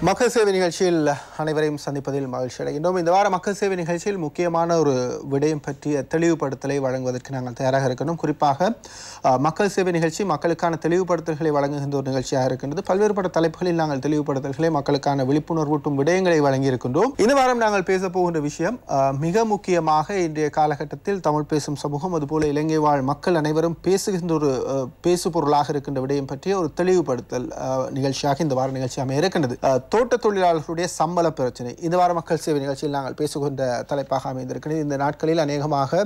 மக்கள் சேவை நிகழ்ச்சியில் அனைவரையும் சந்திப்பதில் மகிழ்ச்சி அடைகின்றோம். இந்த வார மக்கள் சேவை நிகழ்ச்சியில் முக்கியமான ஒரு விடயம் பற்றிய தெளிவுபடுத்தலை வழங்குவதற்கு நாங்கள் தயாராக இருக்கணும். குறிப்பாக மக்கள் சேவை நிகழ்ச்சி மக்களுக்கான தெளிவுபடுத்தல்களை வழங்குகின்ற ஒரு நிகழ்ச்சியாக இருக்கின்றது. பல்வேறுபட்ட தலைப்புகளில் நாங்கள் தெளிவுபடுத்தல்களை மக்களுக்கான விழிப்புணர்வூட்டும் விடயங்களை வழங்கியிருக்கின்றோம். இந்த வாரம் நாங்கள் பேச போகின்ற விஷயம் மிக முக்கியமாக இன்றைய காலகட்டத்தில் தமிழ் பேசும் சமூகம் அதுபோல இலங்கை வாழ் மக்கள் அனைவரும் பேசுகின்ற ஒரு பேசு பொருளாக இருக்கின்ற விடயம் பற்றிய ஒரு தெளிவுபடுத்தல் நிகழ்ச்சியாக இந்த வார நிகழ்ச்சி அமைய இருக்கின்றது. தோட்ட தொழிலாளர்களுடைய சம்பள பிரச்சனை இந்த வார மக்கள் சேவை நிகழ்ச்சியில் நாங்கள் பேசுகின்ற தலைப்பாக அமைந்திருக்கிறது. இந்த நாட்களில் அநேகமாக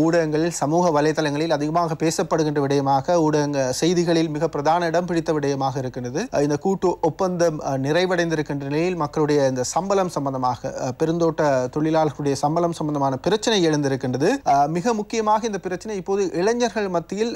ஊடகங்களில் சமூக வலைதளங்களில் அதிகமாக பேசப்படுகின்ற விடயமாக ஊடக செய்திகளில் மிக பிரதான இடம் பிடித்த விடயமாக இருக்கின்றது. இந்த கூட்டு ஒப்பந்தம் நிறைவடைந்திருக்கின்ற நிலையில் மக்களுடைய இந்த சம்பளம் சம்பந்தமாக பெருந்தோட்ட தொழிலாளர்களுடைய சம்பளம் சம்பந்தமான பிரச்சனை எழுந்திருக்கின்றது. மிக முக்கியமாக இந்த பிரச்சனை இப்போது இளைஞர்கள் மத்தியில்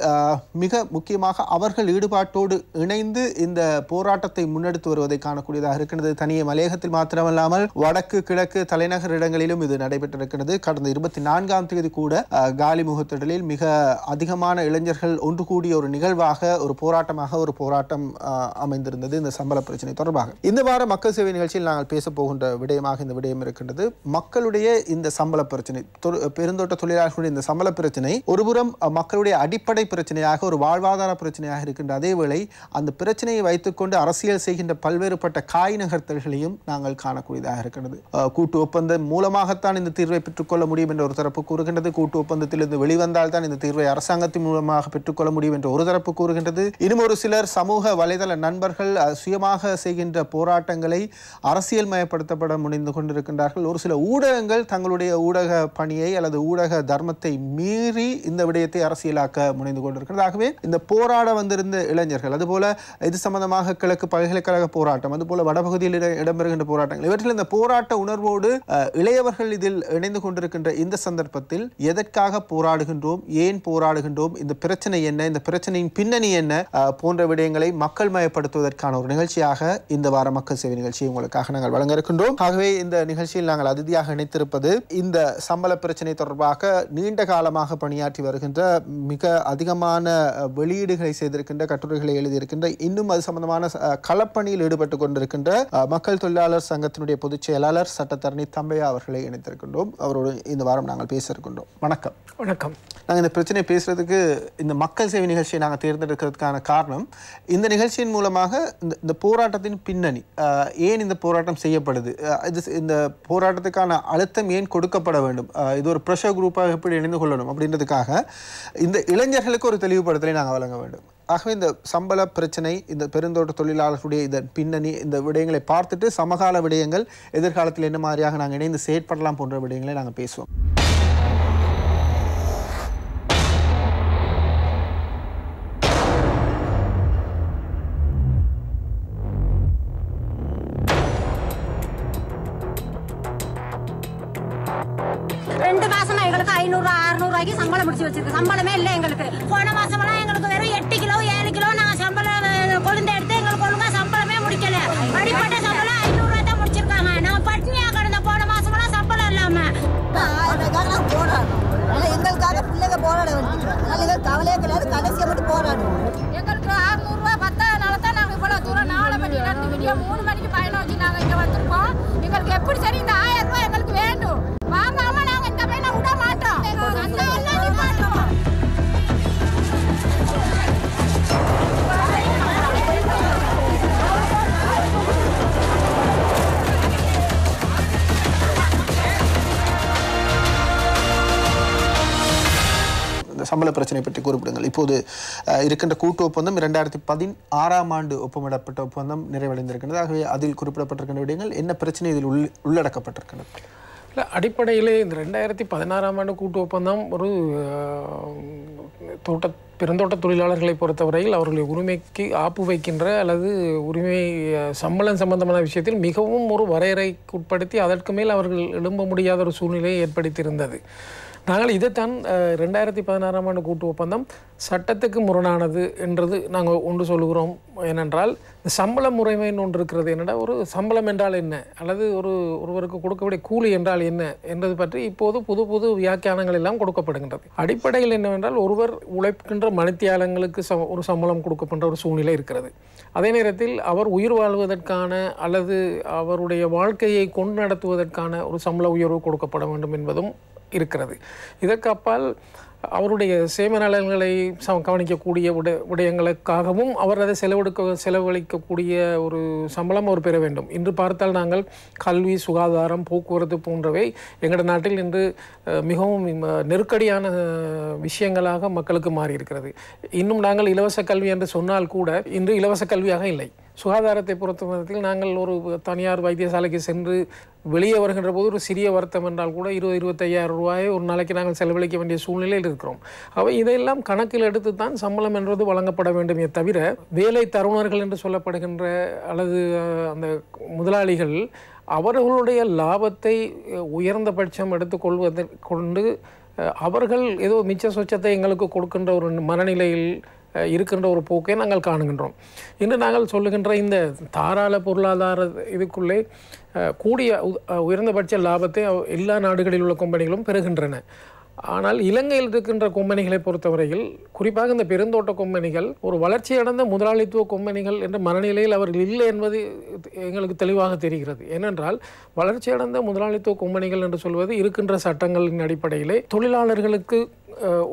மிக முக்கியமாக அவர்கள் ஈடுபாட்டோடு இணைந்து இந்த போராட்டத்தை முன்னெடுத்து வருவதை காணக்கூடியதாக இருக்கின்றது. தனியே மலையகத்தில் மாத்திரமல்லாமல் வடக்கு கிழக்கு தலைநகர் இடங்களிலும் இது நடைபெற்றிருக்கிறது. கடந்த 24ஆம் தேதி கூட காலிமுகத்திடலில் மிக அதிகமான இளைஞர்கள் ஒன்று கூடிய ஒரு நிகழ்வாக ஒரு போராட்டம் அமைந்திருந்தது இந்த சம்பள பிரச்சனை தொடர்பாக. இந்த வார மக்கள் சேவை நிகழ்ச்சியில் நாங்கள் பேச போகின்ற விடயமாக இந்த விடயம் இருக்கின்றது. மக்களுடைய இந்த சம்பள பிரச்சனை பெருந்தோட்ட தொழிலாளர்களுடைய இந்த சம்பள பிரச்சனை ஒருபுறம் மக்களுடைய அடிப்படை பிரச்சனையாக ஒரு வாழ்வாதார பிரச்சனையாக இருக்கின்ற அதேவேளை அந்த பிரச்சனையை வைத்துக்கொண்டு அரசியல் செய்கின்ற பல்வேறுபட்ட காய் நகர்த்தல்களையும் நாங்கள் காணக்கூடியதாக இருக்கிறது. கூட்டு ஒப்பந்தம் மூலமாகத்தான் இந்த தீர்வை பெற்றுக்கொள்ள முடியும் என்ற ஒரு தரப்பு கூறுகின்றது. கூட்டு ஒப்பந்தத்திலிருந்து வெளிவந்தால் தான் இந்த தீர்வை அரசாங்கத்தின் மூலமாக பெற்றுக்கொள்ள முடியும் என்ற ஒரு தரப்பு கூறுகின்றது. இன்னும் ஒரு சிலர் சமூக வலைதள நண்பர்கள் சுயமாக செய்கின்ற போராட்டங்களை அரசியல் மயப்படுத்தப்பட முனைந்து கொண்டிருக்கின்றார்கள். ஒரு சில ஊடகங்கள் தங்களுடைய ஊடக பணியை அல்லது ஊடக தர்மத்தை மீறி இந்த விடயத்தை அரசியலாக்க முனைந்து கொண்டிருக்கிறது. ஆகவே இந்த போராட வந்திருந்த இளைஞர்கள் அதுபோல இது சம்பந்தமாக கிழக்கு பல்கலைக்கழக போராட்டம் அதுபோல வடபகுதியில் இடம்பெறுகின்ற போராட்டங்கள் இவற்றில் இந்த போராட்ட உணர்வோடு இளையவர்கள் இதில் இணைந்து கொண்டிருக்கின்ற இந்த சந்தர்ப்பத்தில் எதற்காக போராடுகின்றோம், ஏன் போராடுகின்றோம், இந்த பிரச்சனை என்ன, இந்த பிரச்சனையின் பின்னணி என்ன போன்ற விடயங்களை மக்கள் மயப்படுத்துவதற்கான ஒரு நிகழ்ச்சியாக இந்த வார மக்கள் சேவை நிகழ்ச்சியை உங்களுக்காக நாங்கள் வழங்க இருக்கின்றோம். ஆகவே இந்த நிகழ்ச்சியில் நாங்கள் அதிதியாக இணைத்திருப்பது இந்த சம்பள பிரச்சனை தொடர்பாக நீண்ட காலமாக பணியாற்றி வருகின்ற மிக அதிகமான வெளியீடுகளை செய்திருக்கின்ற கட்டுரைகளை எழுதியிருக்கின்ற இன்னும் அது சம்பந்தமான களப்பணியில் ஈடுபட்டுக் கொண்டிருக்கின்ற மக்கள் தொழிலாளர் சங்கத்தினுடைய பொதுச் செயலாளர் சட்டத்தரணி தம்பையா அவர்களை இணைத்திருக்கின்றோம். அவரோடு இந்த வாரம் நாங்கள் பேச இருக்கின்றோம். வணக்கம். வணக்கம். நாங்கள் இந்த பிரச்சனை பேசுறதுக்கு இந்த மக்கள் சேவை நிகழ்ச்சியை நாங்கள் தேர்ந்தெடுக்கிறதுக்கான காரணம் இந்த நிகழ்ச்சியின் மூலமாக இந்த போராட்டத்தின் பின்னணி ஏன் இந்த போராட்டம் செய்யப்படுது, இந்த போராட்டத்துக்கான அழுத்தம் ஏன் கொடுக்கப்பட வேண்டும், இது ஒரு ப்ரெஷர் குரூப்பாக எப்படி இணைந்து கொள்ளணும் அப்படின்றதுக்காக இந்த இளைஞர்களுக்கு ஒரு தெளிவுபடுத்தலை நாங்கள் வழங்க வேண்டும். ஆகவே இந்த சம்பள பிரச்சனை இந்த பெருந்தோட்ட தொழிலாளர்களுடைய இதன் பின்னணி இந்த விடயங்களை பார்த்துட்டு சமகால விடயங்கள் எதிர்காலத்தில் என்ன மாதிரியாக நாங்கள் இணைந்து செயற்படலாம் போன்ற விடயங்களை நாங்கள் பேசுவோம். எங்களுக்கு 500-600 ரூபாய்க்கு சம்பளம் முடிச்சு வச்சிருக்கு. சம்பளமே இல்லை எங்களுக்கு. போன மாசமெல்லாம் எங்களுக்கு வெறும் 8 கிலோ 7 கிலோ நாங்கள் சம்பளம் கொழுந்து எடுத்து எங்களுக்கு ஒழுங்கா சம்பளமே முடிக்கல. அடிப்பட்ட சம்பளம் 500 ரூபாய் தான் முடிச்சிருக்காங்க. நாங்க பட்டினியா கிடந்த போன மாசமெல்லாம் சம்பளம் இல்லாம போராடணும். எங்களுக்காக பிள்ளைங்க போராட வேண்டியது. எங்களுக்கு கவலையே கிடையாது. கடைசியை மட்டும் போராடணும். எங்களுக்கு 600 ரூபாய் பத்தாதனால தான் நாங்கள் இவ்வளவு தூரம் 4 மணில இருந்து விடிய 3 மணிக்கு பயணம் வச்சு நாங்கள் இங்க வந்திருக்கோம். எங்களுக்கு எப்படி சரி இந்த 1000 ரூபாய் எங்களுக்கு வேண்டும். வாங்காம நாங்க இந்த பையனை விட மாட்டோம். சம்பள பிரச்சனை பற்றி குறிப்பிடுங்கள். இப்போது இருக்கின்ற கூட்டு ஒப்பந்தம் 2016ஆம் ஆண்டு ஒப்பமிடப்பட்ட ஒப்பந்தம் நிறைவடைந்திருக்கிறது. ஆகவே அதில் குறிப்பிடப்பட்டிருக்கின்ற விடயங்கள் என்ன பிரச்சனை இதில் உள்ளடக்கப்பட்டிருக்கிறது? இல்லை, அடிப்படையிலே இந்த 2016ஆம் ஆண்டு கூட்டு ஒப்பந்தம் ஒரு பெருந்தோட்ட தொழிலாளர்களை பொறுத்தவரையில் அவர்களுடைய உரிமைக்கு ஆப்பு வைக்கின்ற அல்லது உரிமை சம்பளம் சம்பந்தமான விஷயத்தில் மிகவும் ஒரு வரையறைக்குட்படுத்தி அதற்கு மேல் அவர்கள் எழும்ப முடியாத ஒரு சூழ்நிலையை ஏற்படுத்தியிருந்தது. நாங்கள் இதைத்தான் 2016ஆம் ஆண்டு கூட்டு ஒப்பந்தம் சட்டத்துக்கு முரணானது என்றது நாங்கள் ஒன்று சொல்லுகிறோம். ஏனென்றால் சம்பள முறைமைன்னு ஒன்று இருக்கிறது. என்னென்னா ஒரு சம்பளம் என்றால் என்ன அல்லது ஒருவருக்கு கொடுக்கக்கூடிய கூலி என்றால் என்ன என்பது பற்றி இப்போது புது புது வியாக்கியானங்கள் எல்லாம் கொடுக்கப்படுகின்றது. அடிப்படையில் என்னவென்றால் ஒருவர் உழைக்கின்ற மணித்தியாலங்களுக்கு ஒரு சம்பளம் கொடுக்கப்படுற ஒரு சூழ்நிலை இருக்கிறது. அதே நேரத்தில் அவர் உயிர் வாழ்வதற்கான அல்லது அவருடைய வாழ்க்கையை கொண்டு நடத்துவதற்கான ஒரு சம்பள உயர்வு கொடுக்கப்பட வேண்டும் என்பதும் இருக்கிறது. இதற்கு அப்பால் அவருடைய சேம நலன்களை கவனிக்கக்கூடிய விடயங்களுக்காகவும் அவர் அதை செலவழிக்கக்கூடிய ஒரு சம்பளம் அவர் பெற வேண்டும். இன்று பார்த்தால் நாங்கள் கல்வி, சுகாதாரம், போக்குவரத்து போன்றவை எங்களோட நாட்டில் இன்று மிகவும் நெருக்கடியான விஷயங்களாக மக்களுக்கு மாறி இருக்கிறது. இன்னும் நாங்கள் இலவச கல்வி என்று சொன்னால் கூட இன்று இலவச கல்வியாக இல்லை. சுகாதாரத்தை பொறுத்தவரையில் நாங்கள் ஒரு தனியார் வைத்தியசாலைக்கு சென்று வெளியே வருகின்ற போது ஒரு சிறிய வருத்தம் என்றால் கூட 20-25,000 ரூபாயை ஒரு நாளைக்கு நாங்கள் செலவழிக்க வேண்டிய சூழ்நிலையில் இருக்கிறோம். அவை இதையெல்லாம் கணக்கில் எடுத்து தான் சம்பளம் என்பது வழங்கப்பட வேண்டுமே தவிர வேலை தருணர்கள் என்று சொல்லப்படுகின்ற அல்லது அந்த முதலாளிகள் அவர்களுடைய லாபத்தை உயர்ந்தபட்சம் கொண்டு அவர்கள் ஏதோ மிச்ச சொச்சத்தை எங்களுக்கு கொடுக்கின்ற ஒரு மனநிலையில் இருக்கின்ற ஒரு போக்கை நாங்கள் காணுகின்றோம். இன்று நாங்கள் சொல்லுகின்ற இந்த தாராள பொருளாதார இதுக்குள்ளே கூடிய உயர்ந்தபட்ச லாபத்தை எல்லா நாடுகளில் உள்ள கம்பெனிகளும் பெறுகின்றன. ஆனால் இலங்கையில் இருக்கின்ற கம்பெனிகளை பொறுத்தவரையில் குறிப்பாக இந்த பெருந்தோட்ட கம்பெனிகள் ஒரு வளர்ச்சியடைந்த முதலாளித்துவ கம்பெனிகள் என்ற மனநிலையில் அவர்கள் இல்லை என்பது எங்களுக்கு தெளிவாக தெரிகிறது. ஏனென்றால் வளர்ச்சியடைந்த முதலாளித்துவ கம்பெனிகள் என்று சொல்வது இருக்கின்ற சட்டங்களின் அடிப்படையிலே தொழிலாளர்களுக்கு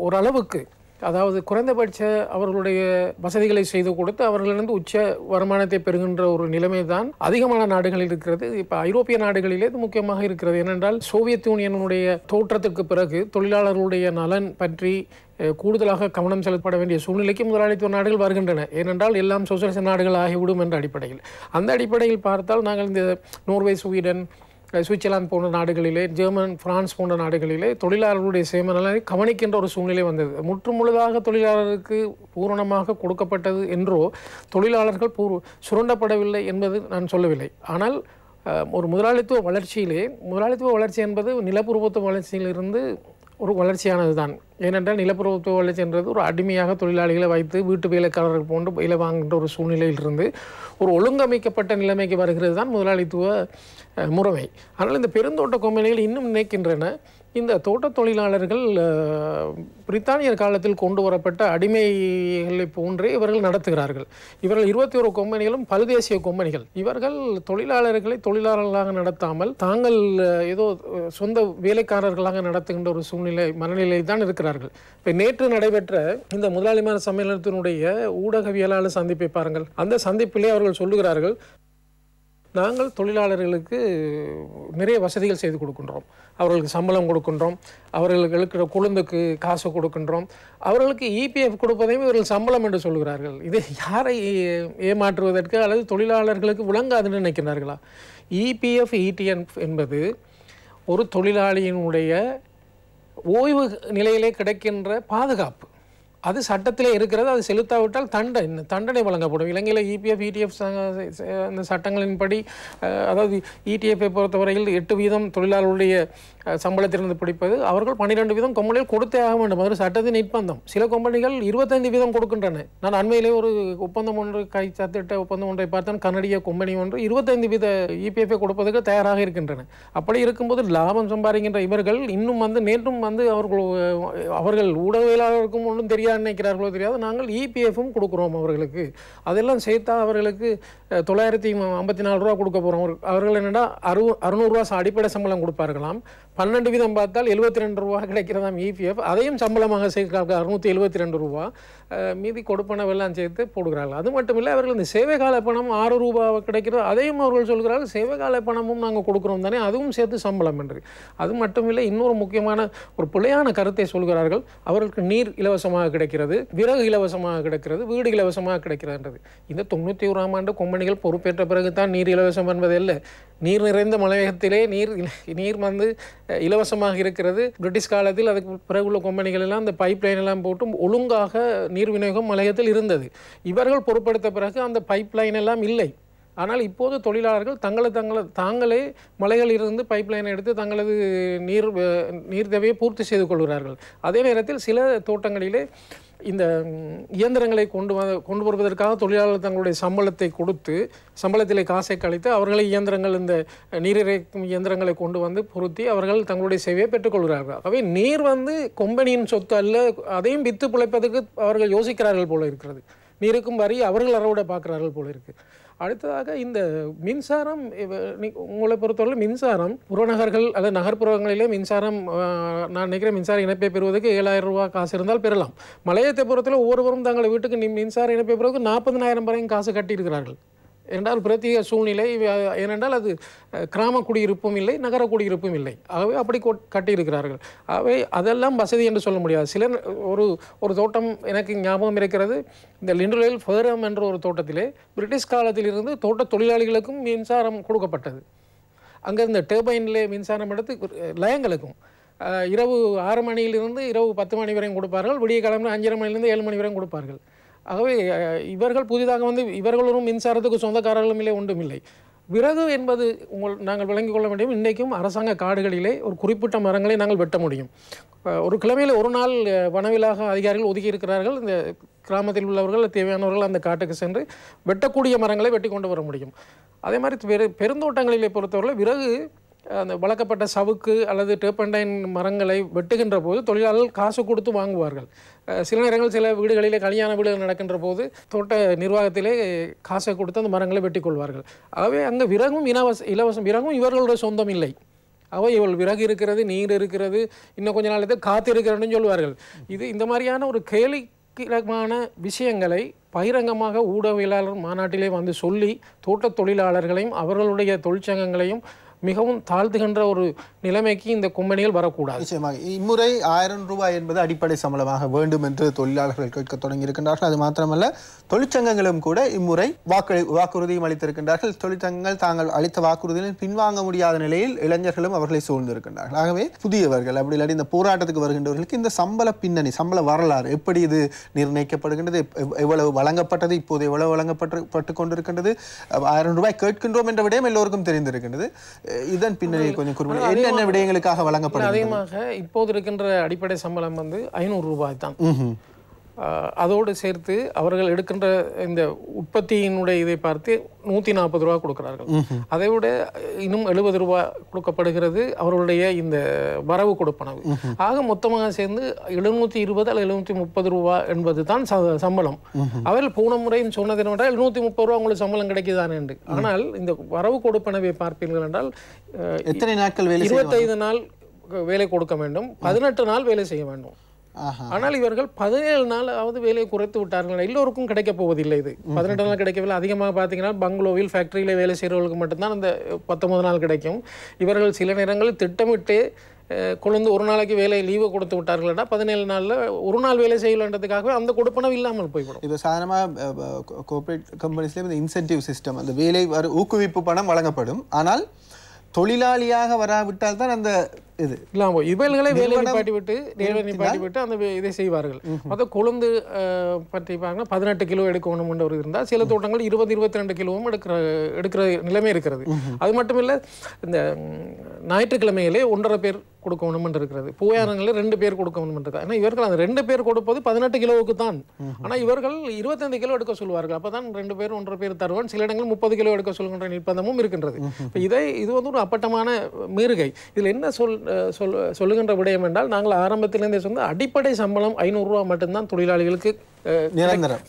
ஓரளவுக்கு, அதாவது குறைந்தபட்ச அவர்களுடைய வசதிகளை செய்து கொடுத்து அவர்களிருந்து உச்ச வருமானத்தை பெறுகின்ற ஒரு நிலைமை தான் அதிகமான நாடுகளில் இருக்கிறது. இப்போ ஐரோப்பிய நாடுகளிலே இது முக்கியமாக இருக்கிறது. ஏனென்றால் சோவியத் யூனியனுடைய தோற்றத்திற்கு பிறகு தொழிலாளர்களுடைய நலன் பற்றி கூடுதலாக கவனம் செலுத்தப்பட வேண்டிய சூழ்நிலைக்கு முதலாளித்துவ நாடுகள் வருகின்றன. ஏனென்றால் எல்லாம் சோசியலிச நாடுகள் ஆகிவிடும் என்ற அடிப்படையில். அந்த அடிப்படையில் பார்த்தால் நாங்கள் இந்த நோர்வே, ஸ்வீடன், சுவிட்சர்லாந்து போன்ற நாடுகளிலே, ஜெர்மன், பிரான்ஸ் போன்ற நாடுகளிலே தொழிலாளர்களுடைய சேம நலனை கவனிக்கின்ற ஒரு சூழ்நிலை வந்தது. முற்றுமுழுதாக தொழிலாளருக்கு பூரணமாக கொடுக்கப்பட்டது என்றோ தொழிலாளர்கள் சுரண்டப்படவில்லை என்பது நான் சொல்லவில்லை. ஆனால் ஒரு முதலாளித்துவ வளர்ச்சி என்பது நிலப்பிரபுத்துவ வளர்ச்சியிலிருந்து ஒரு வளர்ச்சியானது தான். ஏனென்றால் நிலப்பிரபுத்துவ வளர்ச்சி என்றது ஒரு அடிமையாக தொழிலாளிகளை வைத்து வீட்டு வேலைக்காரர்கள் போன்று வேலை வாங்குகின்ற ஒரு சூழ்நிலையிலிருந்து ஒரு ஒழுங்கமைக்கப்பட்ட நிலைமைக்கு வருகிறது தான் முதலாளித்துவ முறைமை. ஆனால் இந்த பெருந்தோட்ட கம்பெனிகள் இன்னும் நினைக்கின்றன இந்த தோட்ட தொழிலாளர்கள் பிரித்தானியர் காலத்தில் கொண்டு வரப்பட்ட அடிமைகளை போன்றே இவர்கள் நடத்துகிறார்கள். இவர்கள் 21 கம்பெனிகளும் பல்தேசிய கம்பெனிகள். இவர்கள் தொழிலாளர்களை தொழிலாளர்களாக நடத்தாமல் தாங்கள் ஏதோ சொந்த வேலைக்காரர்களாக நடத்துகின்ற ஒரு மனநிலை தான் இருக்கிறார்கள். இப்போ நேற்று நடைபெற்ற இந்த முதலாளிமார் சம்மேளனத்தினுடைய ஊடகவியலாளர் சந்திப்பை பாருங்கள். அந்த சந்திப்பிலே அவர்கள் சொல்லுகிறார்கள், நாங்கள் தொழிலாளர்களுக்கு நிறைய வசதிகள் செய்து கொடுக்கின்றோம், அவர்களுக்கு சம்பளம் கொடுக்கின்றோம், அவர்களுக்கு இருக்கிற கொழுந்துக்கு காசு கொடுக்கின்றோம், அவர்களுக்கு இபிஎஃப் கொடுப்பதையும் இவர்கள் சம்பளம் என்று சொல்கிறார்கள். இதை யாரை ஏமாற்றுவதற்கு அல்லது தொழிலாளர்களுக்கு விளங்காதுன்னு நினைக்கிறார்களா? இபிஎஃப், இடிஎஃப் என்பது ஒரு தொழிலாளியினுடைய ஓய்வு நிலையிலே கிடைக்கின்ற பாதுகாப்பு. அது சட்டத்திலே இருக்கிறது. அது செலுத்தாவிட்டால் தண்டனை வழங்கப்படும். இலங்கையில் இபிஎஃப், இடிஎஃப் இந்த சட்டங்களின்படி, அதாவது இடிஎஃப்பை பொறுத்தவரையில் 8% தொழிலாளர்களுடைய சம்பளத்திலிருந்து பிடிப்பது, அவர்கள் 12% கம்பெனிகள் கொடுத்தே ஆக வேண்டும். அது சட்டத்தின் நிர்பந்தம். சில கம்பெனிகள் 25% கொடுக்கின்றன. நான் அண்மையிலே ஒரு ஒப்பந்தம் ஒன்று கைச்சாத்திட்ட ஒப்பந்தம் ஒன்றை பார்த்தேன். கனடிய கம்பெனி ஒன்று 25% இபிஎஃப்பை கொடுப்பதற்கு தயாராக இருக்கின்றன. அப்படி இருக்கும்போது லாபம் சம்பாதிக்கின்ற இவர்கள் இன்னும் நேற்றும் அவர்கள் ஊடகவியலாளருக்கும் ஒன்றும் தெரியாது நினைக்கிறார்களோ தெரியாது, நாங்கள் இபிஎஃப்பும் கொடுக்குறோம் அவர்களுக்கு, அதெல்லாம் சேர்த்தா அவர்களுக்கு 954 ரூபா கொடுக்க போகிறோம். அவர்கள் என்னென்னா 600 ரூபா அடிப்படை சம்பளம் கொடுப்பார்களாம். 12% பார்த்தால் 72 ரூபா கிடைக்கிறதாம் இபிஎஃப். அதையும் சம்பளமாக சேர்க்கிறார்கள் 672 ரூபா. மீதி கொடுப்பனவெல்லாம் சேர்த்து போடுகிறார்கள். அது மட்டும் இல்லை, அவர்கள் இந்த சேவைகால பணம் 6 ரூபா கிடைக்கிறது, அதையும் அவர்கள் சொல்கிறார்கள் சேவைகால பணமும் நாங்கள் கொடுக்குறோம் தானே, அதுவும் சேர்த்து சம்பளம் என்று. அது மட்டும் இல்லை, இன்னொரு முக்கியமான ஒரு பிழையான கருத்தை சொல்கிறார்கள். அவர்களுக்கு நீர் இலவசமாக கிடைக்கிறது, விறகு இலவசமாக கிடைக்கிறது, வீடு இலவசமாக கிடைக்கிறதுன்றது. இந்த 91ஆம் ஆண்டு கொம்பனிகள் பொறுப்பேற்ற பிறகு தான் நீர் இலவசம் என்பது இல்லை. நீர் நிறைந்த மலையகத்திலே நீர் இலவசமாக இருக்கிறது. பிரிட்டிஷ் காலத்தில் அதுக்கு பிறகுள்ள கொம்பனிகள் எல்லாம் இந்த பைப் லைன் எல்லாம் போட்டு ஒழுங்காக நீர் விநியோகம் மலையகத்தில் இருந்தது. இவர்கள் பொறுப்படுத்த பிறகு அந்த பைப் லைன் எல்லாம் இல்லை. ஆனால் இப்போது தொழிலாளர்கள் தாங்களே மலைகளிலிருந்து பைப் லைனை எடுத்து தங்களது நீர் தேவையை பூர்த்தி செய்து கொள்கிறார்கள். அதே நேரத்தில் சில தோட்டங்களிலே இந்த இயந்திரங்களை கொண்டு வருவதற்காக தொழிலாளர்கள் தங்களுடைய சம்பளத்தை கொடுத்து சம்பளத்திலே காசை கழித்து அவர்களை இந்த நீரிறைக்கும் இயந்திரங்களை கொண்டு வந்து பொருத்தி அவர்கள் தங்களுடைய சேவையை பெற்றுக்கொள்கிறார்கள். ஆகவே நீர் கொம்பனியின் சொத்து அல்ல, அதையும் வித்து பிழைப்பதற்கு அவர்கள் யோசிக்கிறார்கள் போல இருக்கிறது. நீருக்கும் வரி அவர்கள் அறவிட பார்க்குறார்கள் போல இருக்குது. அடுத்ததாக இந்த மின்சாரம் உங்களை பொறுத்தவரை மின்சாரம் புறநகர்கள் அல்லது நகர்ப்புறங்களிலே மின்சாரம் நான் நினைக்கிறேன் மின்சார இணைப்பை பெறுவதற்கு 7,000 ரூபா காசு இருந்தால் பெறலாம். மலையத்தை பொறுத்தவரை ஒவ்வொருவரும் தங்கள் வீட்டுக்கு மின்சார இணைப்பை பெறுவதற்கு 40,000 வரையும் காசு கட்டியிருக்கிறார்கள். என்றால் பிரத்யேக சூழ்நிலை, ஏனென்றால் அது கிராம குடியிருப்பும் இல்லை, நகர குடியிருப்பும் இல்லை. ஆகவே அப்படி கட்டியிருக்கிறார்கள். ஆகவே அதெல்லாம் வசதி என்று சொல்ல முடியாது. சிலர் ஒரு தோட்டம் எனக்கு ஞாபகம் இருக்கிறது. இந்த லிண்டர்வேல் ஃபேரம் என்ற ஒரு தோட்டத்திலே பிரிட்டிஷ் காலத்திலிருந்து தோட்ட தொழிலாளிகளுக்கும் மின்சாரம் கொடுக்கப்பட்டது. அங்கே இந்த டர்பைனிலே மின்சாரம் எடுத்து லயங்களுக்கும் இரவு 6 மணியிலிருந்து இரவு 10 மணி வரையும் கொடுப்பார்கள். விடிய கிழமை 5:30 மணிலிருந்து 7 மணி வரையும் கொடுப்பார்கள். ஆகவே இவர்கள் புதிதாக இவர்களும் மின்சாரத்துக்கு சொந்தக்காரர்களும் இல்லை, ஒன்றும் இல்லை. விறகு என்பது நாங்கள் விளங்கிக் கொள்ள வேண்டியும் இன்றைக்கும் அரசாங்க காடுகளிலே ஒரு குறிப்பிட்ட மரங்களை நாங்கள் வெட்ட முடியும். ஒரு கிழமையில் ஒரு நாள் வனவிலாக அதிகாரிகள் ஒதுக்கி இருக்கிறார்கள். இந்த கிராமத்தில் உள்ளவர்கள் தேவையானவர்கள் அந்த காட்டுக்கு சென்று வெட்டக்கூடிய மரங்களை வெட்டி கொண்டு வர முடியும். அதே மாதிரி பெருந்தோட்டங்களிலே பொறுத்தவரை விறகு அந்த வளர்க்கப்பட்ட சவுக்கு அல்லது டேப்பண்டைன் மரங்களை வெட்டுகின்ற போது தொழிலாளர்கள் காசு கொடுத்து வாங்குவார்கள். சில நேரங்கள் சில வீடுகளிலே கல்யாண வீடுகள் நடக்கின்ற போது தோட்ட நிர்வாகத்திலே காசை கொடுத்து அந்த மரங்களை வெட்டி கொள்வார்கள். ஆகவே அங்கே விறகும் இலவசம் விறகும் இவர்களுடைய சொந்தம் இல்லை. அவை இவள் விறகு இருக்கிறது, நீர் இருக்கிறது, இன்னும் கொஞ்ச நாளத்தில் காற்று இருக்கிறதுன்னு சொல்வார்கள். இந்த மாதிரியான ஒரு கேலிக்கிரமான விஷயங்களை பகிரங்கமாக ஊடகவியலாளர் மாநாட்டிலே வந்து சொல்லி தோட்ட தொழிலாளர்களையும் அவர்களுடைய தொழிற்சங்கங்களையும் மிகவும் தாழ்த்துகின்ற ஒரு நிலைமைக்கு இந்த கொம்பனிகள் வரக்கூடாது. நிச்சயமாக இம்முறை 1000 ரூபாய் என்பது அடிப்படை சம்பளமாக வேண்டும் என்று தொழிலாளர்கள் கேட்க தொடங்கி இருக்கின்றார்கள். அது மாத்திரமல்ல, தொழிற்சங்கங்களும் கூட இம்முறை வாக்குறுதியும் அளித்திருக்கின்றார்கள். தொழிற்சங்கங்கள் தாங்கள் அளித்த வாக்குறுதியில் பின்வாங்க முடியாத நிலையில் இளைஞர்களும் அவர்களை சூழ்ந்திருக்கின்றார்கள். ஆகவே புதியவர்கள் அப்படி இல்லாட்டி இந்த போராட்டத்துக்கு வருகின்றவர்களுக்கு இந்த சம்பள பின்னணி, சம்பள வரலாறு எப்படி இது நிர்ணயிக்கப்படுகின்றது, எவ்வளவு வழங்கப்பட்டது, இப்போது எவ்வளவு வழங்கப்பட்டு கொண்டிருக்கின்றது, 1000 ரூபாய் கேட்கின்றோம் என்ற விடயம் எல்லோருக்கும் தெரிந்திருக்கின்றது. இதன் பின்னணி கொஞ்சம் குறிப்பிட்ட என்னென்ன விடயங்களுக்காக வழங்கப்படுகிறது? அதிகமாக இப்போது இருக்கின்ற அடிப்படை சம்பளம் 500 ரூபாய் தான். அதோடு சேர்த்து அவர்கள் எடுக்கின்ற இந்த உற்பத்தியினுடைய இதை பார்த்து 140 ரூபா கொடுக்கிறார்கள். அதை விட இன்னும் 70 ரூபா கொடுக்கப்படுகிறது அவர்களுடைய இந்த வரவு கொடுப்பனவு. ஆக மொத்தமாக சேர்ந்து 720 அல்லது 730 ரூபா என்பது தான் சம்பளம். அவர்கள் போன முறையும் சொன்னது என்றால் 730 ரூபா உங்களுக்கு சம்பளம் கிடைக்குதானே என்று. ஆனால் இந்த வரவு கொடுப்பனவை பார்ப்பீர்கள் என்றால் எத்தனை நாட்கள் வேலை, 25 நாள் வேலை கொடுக்க வேண்டும், 18 நாள் வேலை செய்ய வேண்டும். ஆனால் இவர்கள் 17 நாளாவது வேலையை குறைத்து விட்டார்கள். எல்லோருக்கும் கிடைக்க போவதில்லை. இது 18 நாள் கிடைக்கவில்லை. அதிகமாக பார்த்தீங்கன்னா பங்களோவில் ஃபேக்டரியில் வேலை செய்கிறவர்களுக்கு மட்டும்தான் அந்த 19 நாள் கிடைக்கும். இவர்கள் சில நேரங்களில் திட்டமிட்டு கொழுந்து ஒரு நாளைக்கு வேலை லீவு கொடுத்து விட்டார்கள்னா 17 நாளில் ஒரு நாள் வேலை செய்யலான்றதுக்காகவே அந்த கொடுப்பனவு இல்லாமல் போய்விடும். இப்போ சாதாரணமாக கோஆப்ரேட் கம்பெனிஸ்லேயும் இந்த இன்சென்டிவ் சிஸ்டம், அந்த வேலை ஊக்குவிப்பு பணம் வழங்கப்படும். ஆனால் தொழிலாளியாக வராவிட்டால் தான் அந்த இது இல்லாமல் இவர்களை வேலை நிப்பாட்டி விட்டு அந்த இதை செய்வார்கள். மொத்தம் கொழுந்து பற்றி பார்க்கணும் 18 கிலோ எடுக்கணும் என்று இருந்தால் சில தோட்டங்கள் 20-22 கிலோவும் எடுக்கிற நிலைமை இருக்கிறது. அது மட்டும் இல்லை, இந்த ஞாயிற்றுக்கிழமையிலே 1.5 பேர் கொடுக்கணும் என்று இருக்கிறது. பூயாரங்களில் 2 பேர் கொடுக்கணும் என்று. ஏன்னா இவர்கள் அந்த 2 பேர் கொடுப்பது 18 கிலோவுக்கு தான். ஆனால் இவர்கள் 25 கிலோ எடுக்க சொல்வார்கள். அப்போ தான் 2 பேர் 1.5 பேர் தருவான். சில இடங்கள் 30 கிலோ எடுக்க சொல்கின்ற நிர்பந்தமும் இருக்கின்றது. இது ஒரு அப்பட்டமான மீறுகை. இதில் என்ன சொல்லுகின்ற விடயம் என்றால், நாங்கள் ஆரம்பத்திலிருந்தே சொன்ன அடிப்படை சம்பளம் 500 ரூபா மட்டும்தான் தொழிலாளிகளுக்கு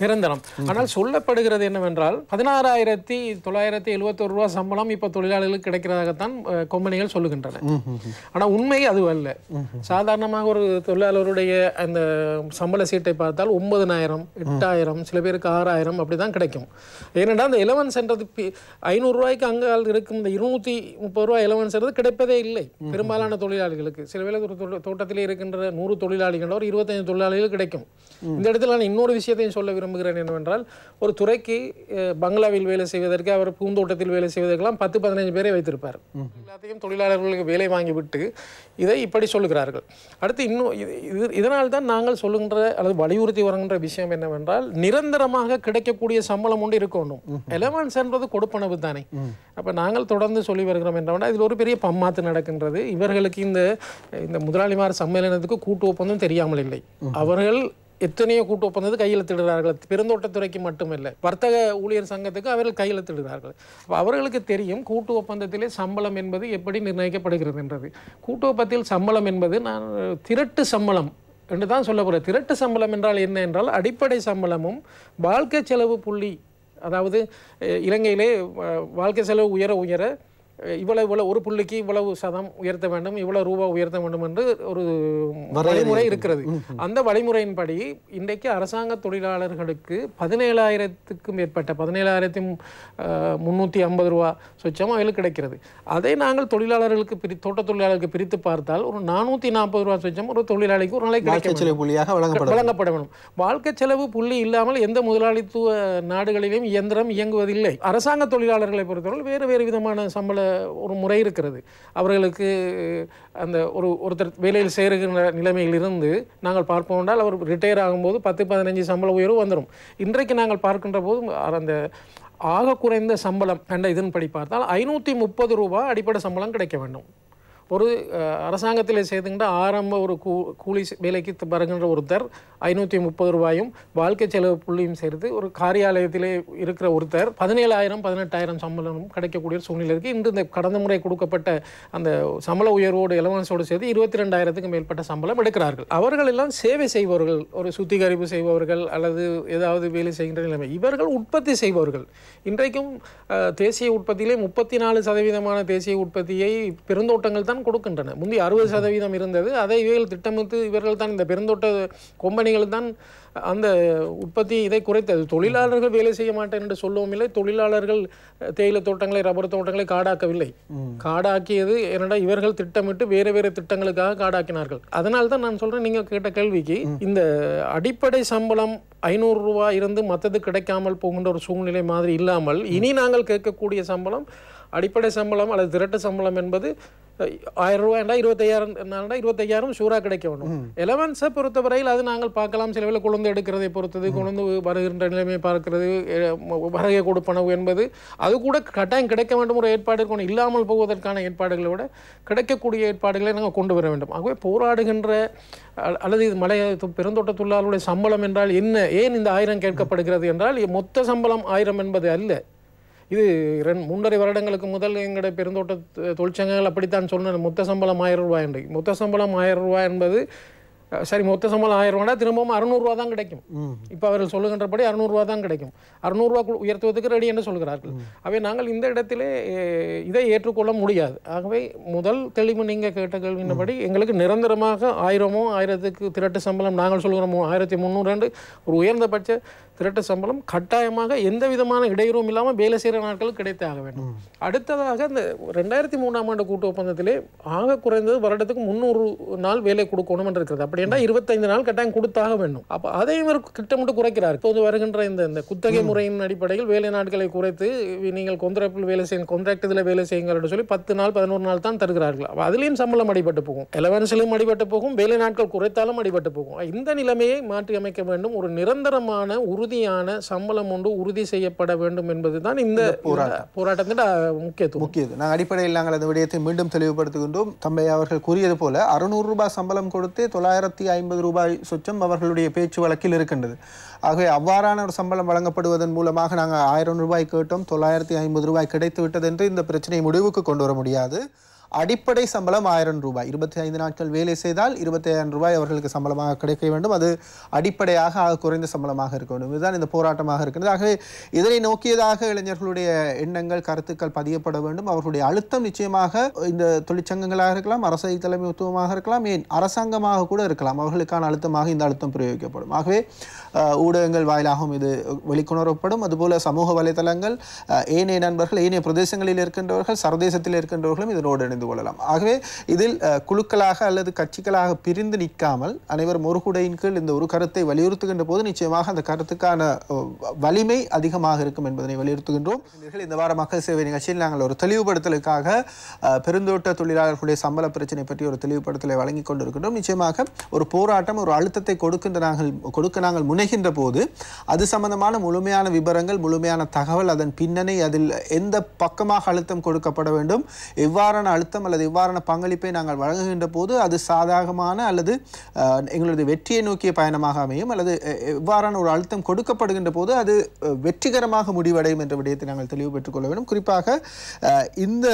நிரந்தரம். ஆனால் சொல்லப்படுகிறது என்னவென்றால் 16,971 ரூபா சம்பளம் இப்ப தொழிலாளிகளுக்கு கிடைக்கிறதாகத்தான் கம்பெனிகள் சொல்லுகின்றன. ஆனா உண்மை அது அல்ல. சாதாரணமாக ஒரு தொழிலாளருடைய அந்த சம்பள சீட்டை பார்த்தால் 9,000, 8,000, சில பேருக்கு 6,000 அப்படிதான் கிடைக்கும். ஏனென்றால் அந்த எலவன்ஸ் என்றது 500 ரூபாய்க்கு அங்கே இருக்கும் இந்த 230 ரூபாய் எலவன்ஸ் என்றது கிடைப்பதே இல்லை பெரும்பாலான தொழிலாளிகளுக்கு. சில வேளை ஒரு தோட்டத்திலே இருக்கின்ற 100 தொழிலாளிகள் ஒரு 25 தொழிலாளிகள் கிடைக்கும். இந்த இடத்துல நான் இன்னொரு விஷயத்தையும் சொல்ல விரும்புகிறேன் என்னவென்றால், ஒரு துறைக்கு பங்களாவில் வேலை செய்வதற்கு, அவர் பூந்தோட்டத்தில் வேலை செய்வதற்கெல்லாம் 10-15 பேரை வைத்திருப்பார். எல்லாத்தையும் தொழிலாளர்களுக்கு வேலை வாங்கிவிட்டு இதை இப்படி சொல்லுகிறார்கள். அடுத்து இன்னும் இதனால் தான் நாங்கள் சொல்லுகின்ற அல்லது வலியுறுத்தி வருகின்ற விஷயம் என்னவென்றால், நிரந்தரமாக கிடைக்கக்கூடிய சம்பளம் ஒன்று இருக்கணும். எலவன்ஸ் என்றது கொடுப்பனவு தானே. அப்போ நாங்கள் தொடர்ந்து சொல்லி வருகிறோம் என்றால் இதில் ஒரு பெரிய பம்மாத்து நடக்கின்றது. இவர்களுக்கு இந்த முதலாளிமார் சம்மேளனத்துக்கு கூட்டு ஒப்பந்தம் தெரியாமல் இல்லை. அவர்கள் எத்தனையோ கூட்டு ஒப்பந்தத்தை கையெழுத்திடுகிறார்கள். பெருந்தோட்டத்துறைக்கு மட்டுமில்லை, வர்த்தக ஊழியர் சங்கத்துக்கு அவர்கள் கையெழுத்திடுகிறார்கள். அப்போ அவர்களுக்கு தெரியும் கூட்டு ஒப்பந்தத்திலே சம்பளம் என்பது எப்படி நிர்ணயிக்கப்படுகிறது என்றது. கூட்டு ஒப்பந்தத்தில் சம்பளம் என்பது நான் திரட்டு சம்பளம் என்று தான் சொல்ல போகிற. திரட்டு சம்பளம் என்றால் என்ன என்றால் அடிப்படை சம்பளமும் வாழ்க்கை செலவு புள்ளி, அதாவது இலங்கையிலே வாழ்க்கை செலவு உயர இவ்வளவு ஒரு புள்ளிக்கு இவ்வளவு சதம் உயர்த்த வேண்டும், இவ்வளவு ரூபா உயர்த்த வேண்டும் என்று ஒரு வழிமுறை இருக்கிறது. அந்த வழிமுறையின்படி இன்றைக்கு அரசாங்க தொழிலாளர்களுக்கு 17,000க்கும் மேற்பட்ட 17,350 ரூபா சொச்சம் அவர்களுக்கு கிடைக்கிறது. அதை நாங்கள் தொழிலாளர்களுக்கு தோட்ட தொழிலாளர்களுக்கு பிரித்து பார்த்தால் ஒரு 440 ரூபா சொச்சம் ஒரு தொழிலாளிக்கு ஒரு நாளைக்கு வழங்கப்பட வேண்டும். வாழ்க்கை செலவு புள்ளி இல்லாமல் எந்த முதலாளித்துவ நாடுகளிலும் இயந்திரம் இயங்குவதில்லை. அரசாங்க தொழிலாளர்களை பொறுத்தவரை வேறு வேறு விதமான சம்பள ஒரு முறை இருக்கிறது. அவர்களுக்கு அந்த ஒருத்தர் வேலையில் சேருகின்ற நிலைமையிலிருந்து நாங்கள் பார்ப்போம் என்றால் அவர் ரிட்டையர் ஆகும்போது 10-15 சம்பள உயர்வு வந்துடும். இன்றைக்கு நாங்கள் பார்க்கின்ற போது அந்த ஆக குறைந்த சம்பளம் என்ற இதன்படி பார்த்தால் 530 ரூபா அடிப்படை சம்பளம் கிடைக்க வேண்டும். ஒரு அரசாங்கத்தில் சேர்த்துக்கிட்ட ஆரம்ப ஒரு கூலி வேலைக்கு வருகின்ற ஒருத்தர் 530 ரூபாயும் வாழ்க்கை செலவு புள்ளியும் சேர்த்து ஒரு காரியாலயத்திலே இருக்கிற ஒருத்தர் 17,000-18,000 சம்பளமும் கிடைக்கக்கூடிய சூழ்நிலை இருக்குது. இன்று இந்த கடந்த முறை கொடுக்கப்பட்ட அந்த சம்பள உயர்வோடு எலவன்ஸோடு சேர்த்து 22,000க்கும் மேற்பட்ட சம்பளம் எடுக்கிறார்கள். அவர்கள் எல்லாம் சேவை செய்பவர்கள், ஒரு சுத்திகரிப்பு செய்பவர்கள் அல்லது ஏதாவது வேலை செய்கின்ற நிலைமை. இவர்கள் உற்பத்தி செய்பவர்கள். இன்றைக்கும் தேசிய உற்பத்தியிலே 34% தேசிய உற்பத்தியை பெருந்தோட்டங்கள் தான் கொடுக்கின்றன. முந்தி 60% இருந்தது. அதை இவர்கள் திட்டமிட்டு இவர்கள் தான் இந்த பெருந்தோட்ட கொம்பனிகள் தான் அந்த உற்பத்தி இதை குறைத்தது. தொழிலாளர்கள் வேலை செய்ய மாட்டேன் என்று சொல்லவும் இல்லை. தொழிலாளர்கள் தேயிலை தோட்டங்களை ரப்பர் தோட்டங்களை காடாக்கவில்லை. காடாக்கியது என்னடா இவர்கள் திட்டமிட்டு வேறு வேறு திட்டங்களுக்காக காடாக்கினார்கள். அதனால தான் நான் சொல்றேன், நீங்க கேட்ட கேள்விக்கு இந்த அடிப்படை சம்பளம் 500 ரூபா இருந்து மற்றது கிடைக்காமல் போகின்ற ஒரு சூழ்நிலை மாதிரி இல்லாமல் இனி நாங்கள் கேட்கக்கூடிய சம்பளம் அடிப்படை சம்பளம் அல்லது திரட்டு சம்பளம் என்பது 1000 ரூபாய் என்றால் 25,000 ஷூரா கிடைக்க வேண்டும். எலவன்ஸை பொறுத்தவரையில் அது நாங்கள் பார்க்கலாம். சில வேலை கொழுந்து எடுக்கிறதை பொறுத்தது, கொழுந்து வருகின்ற நிலைமையை பார்க்கிறது, வரகை கொடுப்பனவு என்பது அது கூட கட்டாயம் கிடைக்க வேண்டும். ஒரு ஏற்பாடு இருக்கணும். இல்லாமல் போவதற்கான ஏற்பாடுகளை விட கிடைக்கக்கூடிய ஏற்பாடுகளை நாங்கள் கொண்டு வர வேண்டும். ஆகவே போராடுகின்ற அல்லது இது பெருந்தோட்ட தொழிலாளர்களுடைய சம்பளம் என்றால் என்ன, ஏன் இந்த 1000 கேட்கப்படுகிறது என்றால் மொத்த சம்பளம் 1000 என்பது அல்ல. இது 3.5 வருடங்களுக்கு முதல் எங்களுடைய பெருந்தோட்ட தொழிற்சங்கங்கள் அப்படித்தான் சொன்ன மொத்த சம்பளம் 1000 ரூபாய் என்று. மொத்த சம்பளம் 1000 ரூபாய் என்பது சரி, மொத்த சம்பளம் 1000 ரூபாய் திரும்பவும் 600 ரூபா தான் கிடைக்கும். இப்போ அவர்கள் சொல்லுகின்றபடி 600 ரூபா தான் கிடைக்கும். 600 ரூபா உயர்த்துவதற்கு ரெடி என்று சொல்கிறார்கள். ஆகவே நாங்கள் இந்த இடத்திலே இதை ஏற்றுக்கொள்ள முடியாது. ஆகவே முதல் தெளிவு நீங்கள் கேட்ட கேள்வியின்படி எங்களுக்கு நிரந்தரமாக 1000மோ 1000க்கு திரட்டு சம்பளம் நாங்கள் சொல்கிறோமோ 1300 ஒரு உயர்ந்தபட்ச திரட்டு சம்பளம் கட்டாயமாக எந்த விதமான இடையூறும் இல்லாமல் வேலை செய்கிற நாட்களுக்கு கிடைத்தே ஆக வேண்டும். அடுத்ததாக இந்த 2003ஆம் ஆண்டு கூட்டு ஒப்பந்தத்திலே ஆக குறைந்தது வருடத்துக்கு 300 நாள் வேலை கொடுக்கணும் என்று இருக்கிறது. அப்படி என்றால் 25 நாள் கட்டாயம் கொடுத்தாக வேண்டும். அப்போ அதை இவர் திட்டமிட்டு குறைக்கிறார். இப்போது வருகின்ற இந்த குத்தகை முறையின் அடிப்படையில் வேலை நாட்களை குறைத்து நீங்கள் கொந்தரப்பில் வேலை செய்யுங்க, கொண்ட்ராக்ட் இதில் வேலை செய்யுங்கள் என்று சொல்லி 10 நாள் 11 நாள் தான் தருகிறார்கள். அதுலேயும் சம்பளம் அடிபட்டு போகும், எலவன்ஸிலும் அடிபட்டு போகும், வேலை நாட்கள் குறைத்தாலும் அடிபட்டு போகும். இந்த நிலைமையை மாற்றி அமைக்க வேண்டும். ஒரு நிரந்தரமான உறுதியான சம்பளம் ஒன்று உறுதி செய்யப்பட வேண்டும் என்பதுதான் இந்த போராட்டத்தின் முக்கியத்துவம். நாங்கள் அடிப்படையில் நாங்கள் அந்த விடயத்தை மீண்டும் தெளிவுபடுத்துகின்றோம். தம்பி அவர்கள் கூறியது போல 600 ரூபாய் சம்பளம் கொடுத்து 950 ரூபாய் சொச்சம் அவர்களுடைய பேச்சு வழக்கில் இருக்கின்றது. ஆகவே அவ்வாறான ஒரு சம்பளம் வழங்கப்படுவதன் மூலமாக நாங்கள் 1000 ரூபாய் கேட்டோம், 950 ரூபாய் கிடைத்து விட்டது என்று இந்த பிரச்சனையை முடிவுக்கு கொண்டு வர முடியாது. அடிப்படை சம்பளம் 1000 ரூபாய், 25 நாட்கள் வேலை செய்தால் 25,000 ரூபாய் அவர்களுக்கு சம்பளமாக கிடைக்க வேண்டும். அது அடிப்படையாக குறைந்த சம்பளமாக இருக்க வேண்டும். இதுதான் இந்த போராட்டமாக இருக்கிறது. ஆகவே இதனை நோக்கியதாக இளைஞர்களுடைய எண்ணங்கள் கருத்துக்கள் பதியப்பட வேண்டும். அவர்களுடைய அழுத்தம் நிச்சயமாக இந்த தொழிற்சங்கங்களாக இருக்கலாம், அரசு தலைமைத்துவமாக இருக்கலாம், ஏன் அரசாங்கமாக கூட இருக்கலாம். அவர்களுக்கான அழுத்தமாக இந்த அழுத்தம் பிரயோகிக்கப்படும். ஆகவே ஊடகங்கள் வாயிலாகவும் இது வெளிக்கொணரப்படும். அதுபோல சமூக வலைதளங்கள், ஏனைய நண்பர்கள், ஏனைய பிரதேசங்களில் இருக்கின்றவர்கள், சர்வதேசத்தில் இருக்கின்றவர்களும் இதனோடு இணைந்து கொள்ளலாம். ஆகவே இதில் குழுக்களாக அல்லது கட்சிகளாக பிரிந்து நிற்காமல் அனைவரும் ஒரு குடையின் கீழ் இந்த ஒரு கருத்தை வலியுறுத்துகின்ற போது நிச்சயமாக அந்த கருத்துக்கான வலிமை அதிகமாக இருக்கும் என்பதனை வலியுறுத்துகின்றோம். இந்த வார மக்கள் சேவை நிகழ்ச்சியில் நாங்கள் ஒரு தெளிவுபடுத்தலுக்காக பெருந்தோட்ட தொழிலாளர்களுடைய சம்பள பிரச்சனை பற்றி ஒரு தெளிவுபடுத்தலை வழங்கி கொண்டிருக்கின்றோம். நிச்சயமாக ஒரு போராட்டம், ஒரு அழுத்தத்தை கொடுக்க நாங்கள் முனைகின்ற போது அது சம்பந்தமான முழுமையான விவரங்கள், முழுமையான தகவல், அதன் பின்னணி, அதில் எந்த பக்கமாக அழுத்தம் கொடுக்கப்பட வேண்டும், எவ்வாறான அழுத்தம் அல்லது இவ்வாறான பங்களிப்பை நாங்கள் வழங்குகின்ற போது அது சாதகமான அல்லது எங்களது வெற்றியை நோக்கிய பயணமாக அமையும் அல்லது இவ்வாறான ஒரு அழுத்தம் கொடுக்கப்படுகின்ற போது அது வெற்றிகரமாக முடிவடையும் என்ற விடயத்தை நாங்கள் தெளிவு பெற்றுக் கொள்ள வேண்டும். குறிப்பாக இந்த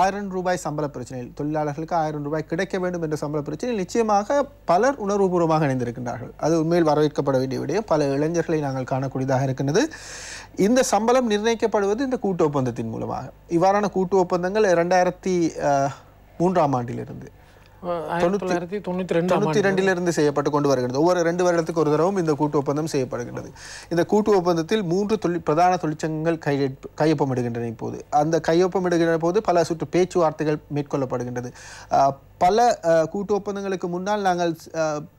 1000 ரூபாய் சம்பள பிரச்சனையில் தொழிலாளர்களுக்கு 1000 ரூபாய் கிடைக்க வேண்டும் என்ற சம்பள பிரச்சனையில் நிச்சயமாக பலர் உணர்வுபூர்வமாக இணைந்திருக்கின்றார்கள். அது உண்மையில் வரவேற்கப்பட வேண்டிய விடயம். பல இளைஞர்களை நாங்கள் காணக்கூடியதாக இருக்கின்றது. இந்த சம்பளம் நிர்ணயிக்கப்படுவது இந்த கூட்டு ஒப்பந்தத்தின் மூலமாக. இவ்வாறான கூட்டு ஒப்பந்தங்கள் 2003ஆம் ஆண்டிலிருந்து 1992 செய்யப்பட்டு கொண்டு வருகிறது. ஒவ்வொரு 2 வருடத்துக்கு ஒரு தடவும் இந்த கூட்டு ஒப்பந்தம் செய்யப்படுகின்றது. இந்த கூட்டு ஒப்பந்தத்தில் 3 பிரதான தொழிற்சங்கங்கள் கையொப்பமிடுகின்றன. இப்போது அந்த கையொப்பமிடுகின்ற போது பல சுற்று பேச்சுவார்த்தைகள் மேற்கொள்ளப்படுகின்றது. பல கூட்டு ஒப்பந்தங்களுக்கு முன்னால் நாங்கள்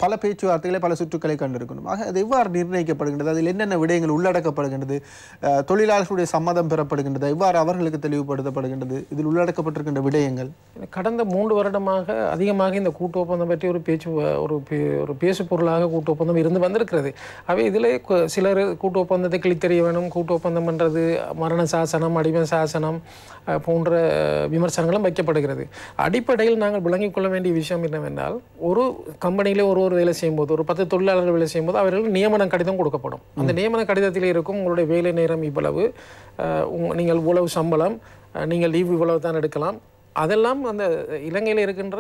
பல பேச்சுவார்த்தைகளை பல சுற்றுக்களை கண்டிருக்கணும். ஆக அது எவ்வாறு நிர்ணயிக்கப்படுகின்றது, அதில் என்னென்ன விடயங்கள் உள்ளடக்கப்படுகின்றது, தொழிலாளர்களுடைய சம்மதம் பெறப்படுகின்றது, எவ்வாறு அவர்களுக்கு தெளிவுபடுத்தப்படுகின்றது, இதில் உள்ளடக்கப்பட்டிருக்கின்ற விடயங்கள். கடந்த 3 வருடமாக அதிகமாக இந்த கூட்டு ஒப்பந்தம் பற்றி ஒரு பேசு பொருளாக கூட்டு ஒப்பந்தம் இருந்து வந்திருக்கிறது. அவை இதில் சிலர் கூட்டு ஒப்பந்தத்தை கிழித்தெறிய வேணும், கூட்டு ஒப்பந்தம் என்றது மரண சாசனம், அடிமை சாசனம் போன்ற விமர்சனங்களும் வைக்கப்படுகிறது. அடிப்படையில் நாங்கள் விளங்கிக் கொள்ள வேண்டிய விஷயம் என்னவென்றால், ஒரு கம்பெனியிலே ஒரு வேலை செய்யும்போது, ஒரு 10 தொழிலாளர்கள் வேலை செய்யும்போது அவர்களுக்கு நியமன கடிதம் கொடுக்கப்படும். அந்த நியமன கடிதத்தில் இருக்கும் உங்களுடைய வேலை நேரம் இவ்வளவு, நீங்கள் இவ்வளவு சம்பளம், நீங்கள் லீவ் இவ்வளவு தான் எடுக்கலாம். அதெல்லாம் அந்த இலங்கையில் இருக்கின்ற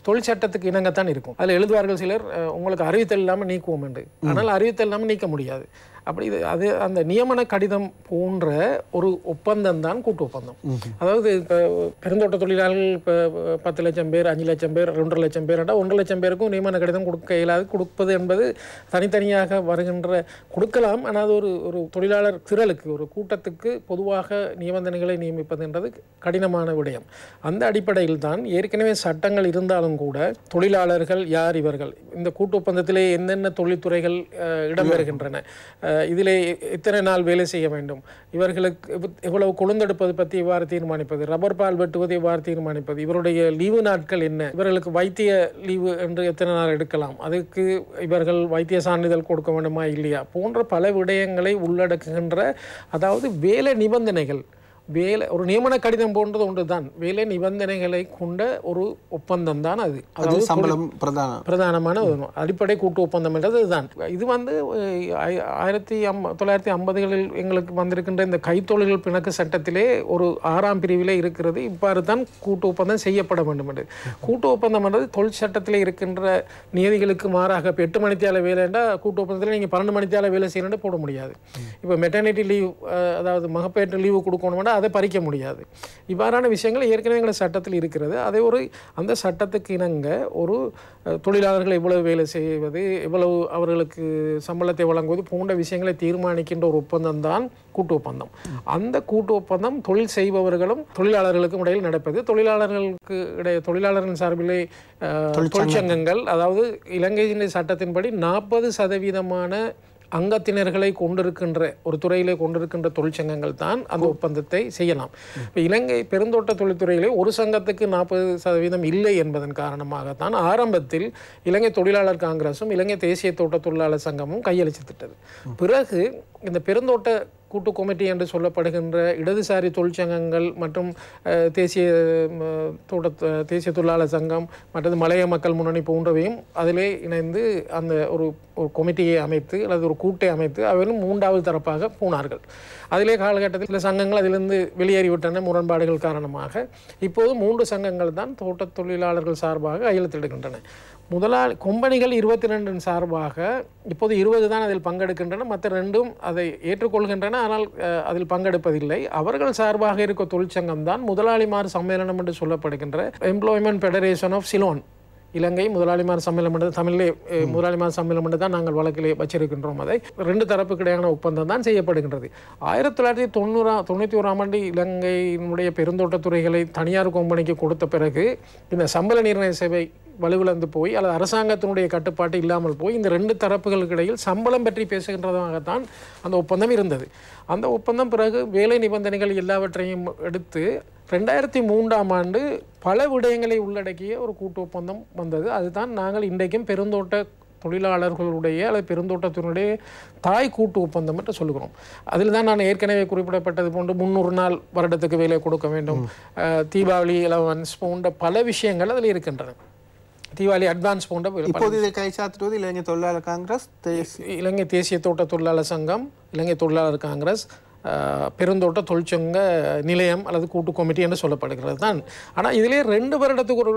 தொழிற்சட்டத்துக்கு இணங்கத்தான் இருக்கும். அதில் எழுதுவார்கள் சிலர், உங்களுக்கு அறிவித்தல் இல்லாமல் நீக்குவோம் என்று. ஆனால் அறிவித்தல் இல்லாமல் நீக்க முடியாது. அப்படி அது அந்த நியமன கடிதம் போன்ற ஒரு ஒப்பந்தம் தான் கூட்டு ஒப்பந்தம். அதாவது இப்போ பெருந்தோட்ட தொழிலாளர்கள் இப்போ 10 லட்சம் பேர், 5 லட்சம் பேர், 2.5 லட்சம் பேர், 1.5 லட்சம் பேருக்கும் நியமன கடிதம் கொடுக்க இயலாது. கொடுப்பது என்பது தனித்தனியாக வருகின்ற கொடுக்கலாம். ஆனால் அது ஒரு தொழிலாளர் திரளுக்கு, ஒரு கூட்டத்துக்கு பொதுவாக நிபந்தனைகளை நியமிப்பது என்றது கடினமான விடயம். அந்த அடிப்படையில் தான் ஏற்கனவே சட்டங்கள் இருந்தாலும் கூட தொழிலாளர்கள் யார், இவர்கள் இந்த கூட்டு ஒப்பந்தத்திலே என்னென்ன தொழில்துறைகள் இடம்பெறுகின்றன, இதிலே எத்தனை நாள் வேலை செய்ய வேண்டும், இவர்களுக்கு எவ்வளவு கொழுந்தெடுப்பது பற்றி எவ்வாறு தீர்மானிப்பது, ரப்பர் பால் வெட்டுவது எவ்வாறு தீர்மானிப்பது, இவருடைய லீவு நாட்கள் என்ன, இவர்களுக்கு வைத்திய லீவு என்று எத்தனை நாள் எடுக்கலாம், அதுக்கு இவர்கள் வைத்திய சான்றிதழ் கொடுக்க வேண்டுமா இல்லையா போன்ற பல விடயங்களை உள்ளடக்குகின்ற, அதாவது வேலை நிபந்தனைகள், ஒரு நியமன கடிதம் போன்றது ஒன்று தான். வேலை நிபந்தனைகளை கொண்ட ஒரு ஒப்பந்தம் தான் அது. அதாவது சம்பளம் பிரதானமான அடிப்படை கூட்டு ஒப்பந்தம் என்றது இதுதான். இது 1950களில் எங்களுக்கு வந்திருக்கின்ற இந்த கைத்தொழில்கள் பிணக்கு சட்டத்திலே ஒரு 6ஆம் பிரிவிலே இருக்கிறது. இவ்வாறு தான் கூட்டு ஒப்பந்தம் செய்யப்பட வேண்டும் என்று. கூட்டு ஒப்பந்தம் என்றது தொழில் சட்டத்திலே இருக்கின்ற நியதிகளுக்கு மாறாக 8 மணித்தியால வேலை என்றால் கூட்டு ஒப்பந்தத்தில் நீங்கள் 12 மணித்தியால வேலை செய்யணும்னு போட முடியாது. இப்போ மெட்டர்னிட்டி லீவ், அதாவது மகப்பேற்று லீவு கொடுக்கணும்னா அதை பறிக்க முடியாது. இவ்வாறான விஷயங்கள் ஏற்கனவே எங்கள் சட்டத்தில் இருக்கிறது. அதை அந்த சட்டத்துக்கு இணங்க ஒரு தொழிலாளர்கள் எவ்வளவு வேலை செய்வது, எவ்வளவு அவர்களுக்கு சம்பளத்தை வழங்குவது போன்ற விஷயங்களை தீர்மானிக்கின்ற ஒரு ஒப்பந்தம் தான் கூட்டு ஒப்பந்தம். அந்த கூட்டு ஒப்பந்தம் தொழில் செய்பவர்களும் தொழிலாளர்களுக்கும் இடையில் நடப்பது. தொழிலாளர்களின் சார்பிலே தொழிற்சங்கங்கள், அதாவது இலங்கையின் சட்டத்தின்படி 40% அங்கத்தினர்களை கொண்டிருக்கின்ற ஒரு துறையிலே கொண்டிருக்கின்ற தொழிற்சங்கங்கள் தான் அந்த ஒப்பந்தத்தை செய்யலாம். இப்போ இலங்கை பெருந்தோட்ட தொழில்துறையிலே ஒரு சங்கத்துக்கு 40% இல்லை என்பதன் காரணமாகத்தான் ஆரம்பத்தில் இலங்கை தொழிலாளர் காங்கிரஸும் இலங்கை தேசிய தோட்ட தொழிலாளர் சங்கமும் கையளித்தது. பிறகு இந்த பெருந்தோட்ட கூட்டு கமிட்டி என்று சொல்லப்படுகின்ற இடதுசாரி தொழிற்சங்கங்கள் மற்றும் தேசிய தொழிலாளர் சங்கம் மற்றது மலைய மக்கள் முன்னணி போன்றவையும் அதிலே இணைந்து அந்த ஒரு கமிட்டியை அமைத்து அல்லது ஒரு கூட்டை அமைத்து அவர்களும் 3வது தரப்பாக போனார்கள். அதிலே காலகட்டத்தில் சில சங்கங்கள் அதிலிருந்து வெளியேறிவிட்டன முரண்பாடுகள் காரணமாக. இப்போது 3 சங்கங்கள் தான் தோட்ட தொழிலாளர்கள் சார்பாக கையெழுத்திடுகின்றன. கம்பெனிகள் 22 சார்பாக இப்போது 20 தான் அதில் பங்கெடுக்கின்றன. மற்ற 2ம் அதை ஏற்றுக்கொள்கின்றன, ஆனால் அதில் பங்கெடுப்பதில்லை. அவர்கள் சார்பாக இருக்க தொழிற்சங்கம் தான் முதலாளிமார் சம்மேளனம் என்று சொல்லப்படுகின்ற எம்ப்ளாய்மெண்ட் ஃபெடரேஷன் ஆஃப் சிலோன். இலங்கை முதலாளிமார் சம்மேளனம் என்று தமிழிலே முதலாளிமார் சம்மேளனம் என்று தான் நாங்கள் வழக்கிலே வச்சிருக்கின்றோம். அதை 2 தரப்புக்கு இடையான ஒப்பந்தம் தான் செய்யப்படுகின்றது. 1991ஆம் ஆண்டு இலங்கையினுடைய பெருந்தோட்டத்துறைகளை தனியார் கம்பெனிக்கு கொடுத்த பிறகு இந்த சம்பள நிர்ணய சேவை வலுவிழந்து போய் அல்லது அரசாங்கத்தினுடைய கட்டுப்பாட்டு இல்லாமல் போய் இந்த 2 தரப்புகளுக்கு இடையில் சம்பளம் பற்றி பேசுகின்றதாகத்தான் அந்த ஒப்பந்தம் இருந்தது. அந்த ஒப்பந்தம் பிறகு வேலை நிபந்தனைகள் எல்லாவற்றையும் எடுத்து 2003ஆம் ஆண்டு பல விடயங்களை உள்ளடக்கிய ஒரு கூட்டு ஒப்பந்தம் வந்தது. அதுதான் நாங்கள் இன்றைக்கும் பெருந்தோட்ட தொழிலாளர்களுடைய அல்லது பெருந்தோட்டத்தினுடைய தாய் கூட்டு ஒப்பந்தம் என்று சொல்லுகிறோம். அதில் தான் நான் ஏற்கனவே குறிப்பிடப்பட்டது போன்று 300 நாள் வருடத்துக்கு வேலை கொடுக்க வேண்டும், தீபாவளி அலவன்ஸ் போன்ற பல விஷயங்கள் அதில் இருக்கின்றன. தீபாவளி அட்வான்ஸ் போன்ற இப்போது இதை கைச்சாத்துவது இலங்கை தொழிலாளர் காங்கிரஸ், இலங்கை தேசிய தோட்ட தொழிலாளர் சங்கம், இலங்கை தொழிலாளர் காங்கிரஸ், பெருந்தோட்ட தொழிற்சங்க நிலையம் அல்லது கூட்டு கமிட்டி என்று சொல்லப்படுகிறது தான். ஆனால் இதிலே 2 வருடத்துக்கு ஒரு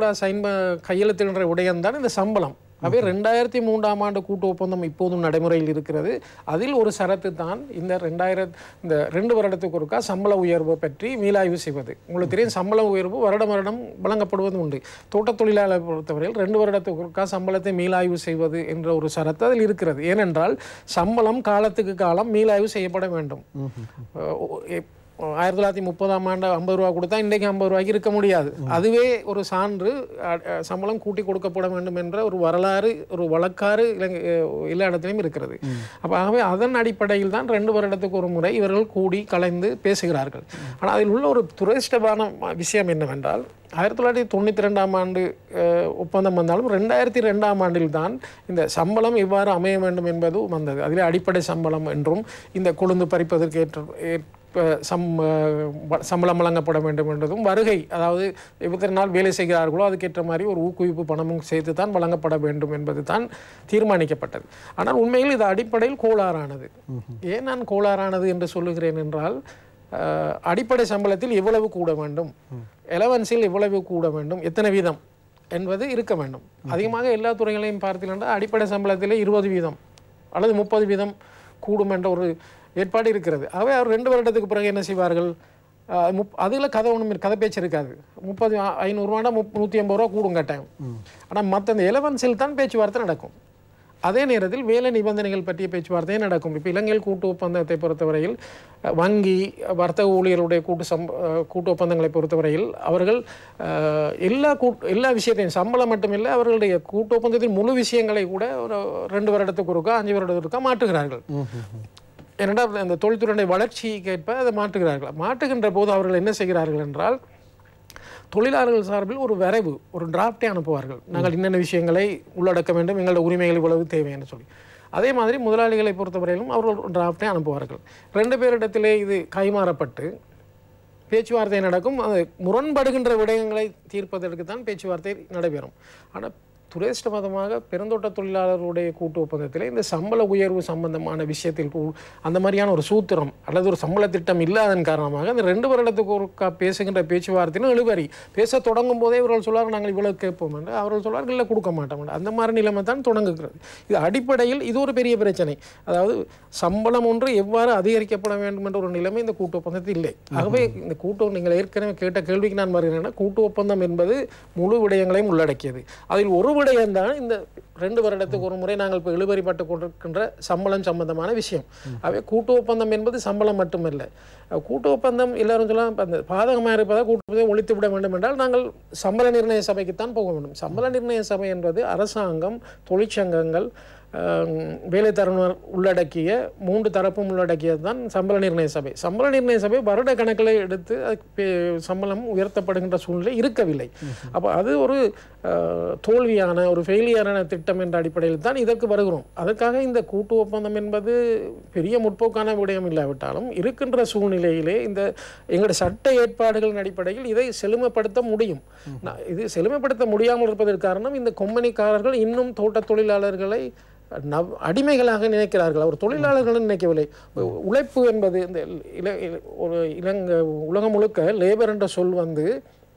கையெழுத்திடுற விடயம்தான் இந்த சம்பளம். அவை 2003ஆம் ஆண்டு கூட்டு ஒப்பந்தம் இப்போதும் நடைமுறையில் இருக்கிறது. அதில் ஒரு சரத்து தான் இந்த 2 வருடத்துக்கு ஒருக்கா சம்பள உயர்வு பற்றி மீளாய்வு செய்வது. உங்களுக்கு தெரியும், சம்பள உயர்வு வருடம் வழங்கப்படுவது உண்டு. தோட்ட தொழிலாளர் பொறுத்தவரையில் 2 வருடத்துக்கு ஒருக்கா சம்பளத்தை மீளாய்வு செய்வது என்ற ஒரு சரத்து அதில் இருக்கிறது. ஏனென்றால் சம்பளம் காலத்துக்கு காலம் மீளாய்வு செய்யப்பட வேண்டும். 1930ஆம் ஆண்டு 50 ரூபா கொடுத்தா இன்றைக்கு 50 ரூபாய்க்கு இருக்க முடியாது. அதுவே ஒரு சான்று, சம்பளம் கூட்டி கொடுக்கப்பட வேண்டும் என்ற ஒரு வரலாறு, ஒரு வழக்காறு எல்லா இடத்திலும் இருக்கிறது. ஆகவே அதன் அடிப்படையில் தான் 2 வருடத்துக்கு ஒரு முறை இவர்கள் கூடி கலைந்து பேசுகிறார்கள். ஆனால் அதில் உள்ள ஒரு துரதிர்ஷ்டமான விஷயம் என்னவென்றால், 1992ஆம் ஆண்டு ஒப்பந்தம் வந்தாலும் 2002ஆம் ஆண்டில் தான் இந்த சம்பளம் எவ்வாறு அமைய வேண்டும் என்பது வந்தது. அதில் அடிப்படை சம்பளம் என்றும் இந்த கொழுந்து பறிப்பதற்கு ஏற்ற சம்பளம் வழங்கப்பட வேண்டும் என்றதும், வருகை அதாவது 24 நாள் வேலை செய்கிறார்களோ அதுக்கேற்ற மாதிரி ஒரு ஊக்குவிப்பு பணமும் சேர்த்து தான் வழங்கப்பட வேண்டும் என்பது தான் தீர்மானிக்கப்பட்டது. ஆனால் உண்மையில் இது அடிப்படையில் கோளாறானது. ஏன் நான் கோளாறானது என்று சொல்லுகிறேன் என்றால், அடிப்படை சம்பளத்தில் எவ்வளவு கூட வேண்டும், எலவன்ஸில் எவ்வளவு கூட வேண்டும், எத்தனை வீதம் என்பது இருக்க வேண்டும். அதிகமாக எல்லா துறைகளையும் பார்த்தீங்கன்னா அடிப்படை சம்பளத்திலே 20% அல்லது 30% கூடும் என்ற ஒரு ஏற்பாடு இருக்கிறது. ஆகவே அவர் 2 வருடத்துக்கு பிறகு என்ன செய்வார்கள்? அதில் கதை பேச்சு இருக்காது. 500 ரூபாண்டா 150 ரூபா கூடும் கட்டாயம். ஆனால் மற்ற இந்த எலவன்ஸில் தான் பேச்சுவார்த்தை நடக்கும். அதே நேரத்தில் வேலை நிபந்தனைகள் பற்றிய பேச்சுவார்த்தையே நடக்கும். இப்போ இலங்கையில் கூட்டு ஒப்பந்தத்தை பொறுத்தவரையில், வங்கி வர்த்தக ஊழியர்களுடைய கூட்டு ஒப்பந்தங்களை பொறுத்தவரையில் அவர்கள் எல்லா விஷயத்தையும், சம்பளம் மட்டுமில்லை, அவர்களுடைய கூட்டு ஒப்பந்தத்தின் முழு விஷயங்களை கூட ஒரு 2 வருடத்துக்கு ஒருக்கா 5 வருடத்துக்கு ஒருக்கா மாற்றுகிறார்கள். ஏனென்றால் அந்த தொழில்துறையுடைய வளர்ச்சிக்கு ஏற்ப அதை மாற்றுகிறார்கள். மாற்றுகின்ற போது அவர்கள் என்ன செய்கிறார்கள் என்றால், தொழிலாளர்கள் சார்பில் ஒரு வரைவு, ஒரு டிராஃப்டை அனுப்புவார்கள். நாங்கள் இன்னென்ன விஷயங்களை உள்ளடக்க வேண்டும், எங்களோட உரிமைகள் இவ்வளவு தேவை என்று சொல்லி. அதே மாதிரி முதலாளிகளை பொறுத்தவரையிலும் அவர்கள் டிராஃப்டை அனுப்புவார்கள். 2 பேரிடத்திலே இது கைமாறப்பட்டு பேச்சுவார்த்தை நடக்கும். அது முரண்படுகின்ற விடயங்களை தீர்ப்பதற்கு தான் பேச்சுவார்த்தை நடைபெறும். ஆனால் துரதிர்ஷ்டவசமாக பெருந்தோட்ட தொழிலாளர்களுடைய கூட்டு ஒப்பந்தத்தில் இந்த சம்பள உயர்வு சம்பந்தமான விஷயத்தில் அந்த மாதிரியான ஒரு சூத்திரம் அல்லது ஒரு சம்பள திட்டம் இல்லாதன் காரணமாக அந்த 2 வருடத்துக்கு ஒருக்கா பேசுகின்ற பேச்சுவார்த்தையிலும் இழுபறி. பேச தொடங்கும் போதே இவர்கள் சொல்வார்கள், நாங்கள் இவ்வளவு கேட்போம் என்று. அவர்கள் சொல்வார்கள், இல்லை கொடுக்க மாட்டோம். அந்த மாதிரி நிலைமை தான் தொடங்குகிறது. இது அடிப்படையில் இது ஒரு பெரிய பிரச்சனை. அதாவது சம்பளம் ஒன்று எவ்வாறு அதிகரிக்கப்பட வேண்டும் என்ற ஒரு நிலைமை இந்த கூட்டு ஒப்பந்தத்தில் இல்லை. ஆகவே இந்த நீங்கள் ஏற்கனவே கேட்ட கேள்விக்கு நான் வருகிறேன்னா, கூட்டு ஒப்பந்தம் என்பது முழு விடயங்களையும் உள்ளடக்கியது. அதில் ஒரு விடயம்தான் இந்த 2 வருடத்துக்கு ஒரு முறை நாங்கள் இப்போ இழுபறிப்பட்டு கொண்டிருக்கின்ற சம்பளம் சம்பந்தமான விஷயம். அவை கூட்டு ஒப்பந்தம் என்பது சம்பளம் மட்டுமல்ல. கூட்டு ஒப்பந்தம் எல்லாரும் சொல்லலாம், அந்த பாதகமாக இருப்பதாக கூட்டு ஒப்பந்தம் ஒழித்து விட வேண்டும் என்றால் நாங்கள் சம்பள நிர்ணய சபைக்குத்தான் போக வேண்டும். சம்பள நிர்ணய சபை என்பது அரசாங்கம், தொழிற்சங்கங்கள், வேலை தரவர் உள்ளடக்கிய 3 தரப்பும் உள்ளடக்கியது தான் சம்பள நிர்ணய சபை. சம்பள நிர்ணய சபை வருட கணக்கில் எடுத்து சம்பளம் உயர்த்தப்படுகின்ற சூழ்நிலை இருக்கவில்லை. அப்போ அது ஒரு தோல்வியான ஒரு ஃபெயிலியரான திட்டம் என்ற அடிப்படையில் தான் இதற்கு வருகிறோம். அதற்காக இந்த கூட்டு ஒப்பந்தம் என்பது பெரிய முற்போக்கான விடயம் இல்லாவிட்டாலும் இருக்கின்ற சூழ்நிலையிலே இந்த எங்களுடைய சட்ட ஏற்பாடுகளின் அடிப்படையில் இதை செழுமைப்படுத்த முடியும். இது செழுமைப்படுத்த முடியாமல் இருப்பதற்கு காரணம், இந்த கொம்பனிக்காரர்கள் இன்னும் தோட்ட தொழிலாளர்களை அடிமைகளாக நினைக்கிறார்கள். அவர் தொழிலாளர்கள் நினைக்கவில்லை. உழைப்பு என்பது இந்த உலகம் முழுக்க லேபர் என்ற சொல் வந்து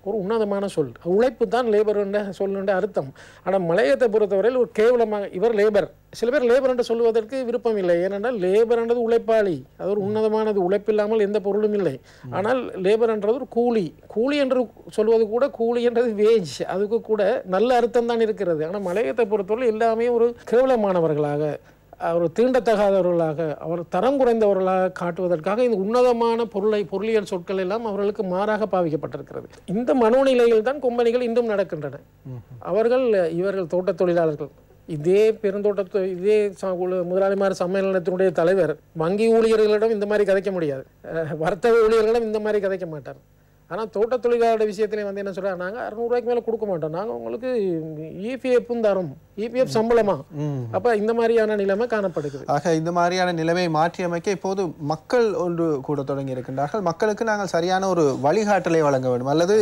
ஒரு உன்னதமான சொல். உழைப்பு தான் லேபர் என்ற சொல்லுன்ற அர்த்தம். ஆனால் மலையத்தை பொறுத்தவரையில் ஒரு கேவலமாக இவர் லேபர், சில பேர் லேபர் என்று சொல்வதற்கு விருப்பம் இல்லை. ஏனென்றால் லேபர் என்றது உழைப்பாளி, அது ஒரு உன்னதமானது. உழைப்பில்லாமல் எந்த பொருளும் இல்லை. ஆனால் லேபர் என்றது ஒரு கூலி. கூலி என்று சொல்வது கூட, கூலி என்றது வேஜ், அதுக்கு கூட நல்ல அர்த்தம் தான் இருக்கிறது. ஆனால் மலையத்தை பொறுத்தவரை எல்லாமே ஒரு கேவலமானவர்களாக, அவர் தீண்டத்தகாதவர்களாக, அவர் தரம் குறைந்தவர்களாக காட்டுவதற்காக இந்த உன்னதமான பொருளியல் சொற்கள் எல்லாம் அவர்களுக்கு மாறாக பாவிக்கப்பட்டிருக்கிறது. இந்த மனோநிலையில் தான் கொம்பனிகள் இன்றும் நடக்கின்றன. இவர்கள் தோட்ட தொழிலாளர்கள், இதே பெருந்தோட்ட இதே முதலாளிமார் சம்மேளனத்தினுடைய தலைவர் வங்கி ஊழியர்களிடம் இந்த மாதிரி கதைக்க முடியாது, வர்த்தக ஊழியர்களிடம் இந்த மாதிரி கதைக்க மாட்டார். ஆனால் தோட்ட தொழிலாளர் விஷயத்துல வந்து என்ன சொல்கிறாங்க, நாங்கள் 600 ரூபாய்க்கு மேலே கொடுக்க மாட்டோம், நாங்கள் உங்களுக்கு இபிஎஃப்பும் தரோம், இபிஎஃப் சம்பளமா. அப்போ இந்த மாதிரியான நிலைமை காணப்படுகிறது. ஆக இந்த மாதிரியான நிலைமையை மாற்றி அமைக்க இப்போது மக்கள் ஒன்று கூட தொடங்கி இருக்கின்றார்கள். மக்களுக்கு நாங்கள் சரியான ஒரு வழிகாட்டலை வழங்க வேண்டும், அல்லது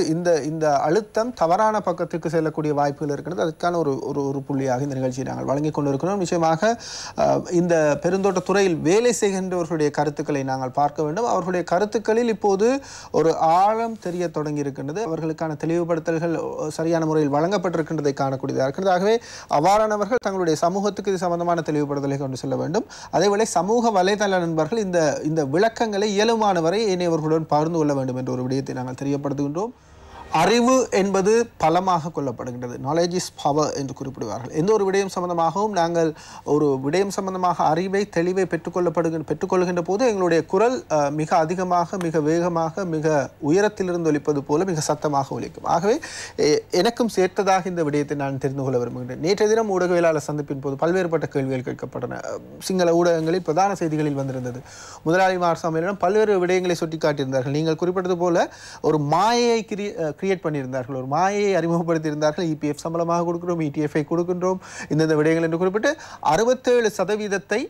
இந்த அழுத்தம் தவறான பக்கத்துக்கு செல்லக்கூடிய வாய்ப்புகள் இருக்கிறது. அதுக்கான ஒரு புள்ளியாக இந்த நிகழ்ச்சியை நாங்கள் வழங்கி கொண்டிருக்கிறோம். நிச்சயமாக இந்த பெருந்தோட்ட துறையில் வேலை செய்கின்றவர்களுடைய கருத்துக்களை நாங்கள் பார்க்க வேண்டும். அவர்களுடைய கருத்துக்களில் இப்போது ஒரு ஆழம் தெரிய தொடங்கி இருக்கின்றது. அவர்களுக்கான தெளிவுபடுத்தல்கள் சரியான முறையில் வழங்கப்பட்டிருக்கின்றதை காணக்கூடியதாக இருக்கிறது. ஆகவே அவ்வாறானவர்கள் தங்களுடைய சமூகத்துக்கு இது சம்பந்தமான தெளிவுபடுத்தலை கொண்டு செல்ல வேண்டும். அதேவேளை சமூக வலைதள நண்பர்கள் இந்த விளக்கங்களை இயலுமான வரை ஏனையவர்களுடன் பகிர்ந்து கொள்ள வேண்டும் என்ற ஒரு விடயத்தை நாங்கள் தெரியப்படுத்துகின்றோம். அறிவு என்பது பலமாக கொள்ளப்படுகின்றது. நாலேஜ் இஸ் பவர் என்று குறிப்பிடுவார்கள். எந்த ஒரு விடயம் சம்பந்தமாகவும் நாங்கள் ஒரு விடயம் சம்பந்தமாக அறிவை தெளிவை பெற்றுக்கொள்கின்ற போது எங்களுடைய குரல் மிக அதிகமாக, மிக வேகமாக, மிக உயரத்திலிருந்து ஒலிப்பது போல மிக சத்தமாக ஒலிக்கும். ஆகவே எனக்கும் சேர்த்ததாக இந்த விடயத்தை நான் தெரிந்து கொள்ள விரும்புகின்றேன். நேற்றைய தினம் ஊடகவியலாளர் சந்திப்பின் போது பல்வேறுபட்ட கேள்விகள் கேட்கப்பட்டன. சிங்கள ஊடகங்களில் பிரதான செய்திகளில் வந்திருந்தது. முதலாளி மார்சாமியிடம் பல்வேறு விடயங்களை சுட்டிக்காட்டியிருந்தார்கள். நீங்கள் குறிப்பிட்டது போல ஒரு மாயையை கிரியேட் பண்ணியிருந்தார்கள், ஒரு மாயையை அறிமுகப்படுத்தியிருந்தார்கள். இபிஎஃப் சம்பளமாக கொடுக்கிறோம், இடிஎஃப்ஐ கொடுக்கின்றோம், இந்த விடயங்கள் என்று குறிப்பிட்டு 67%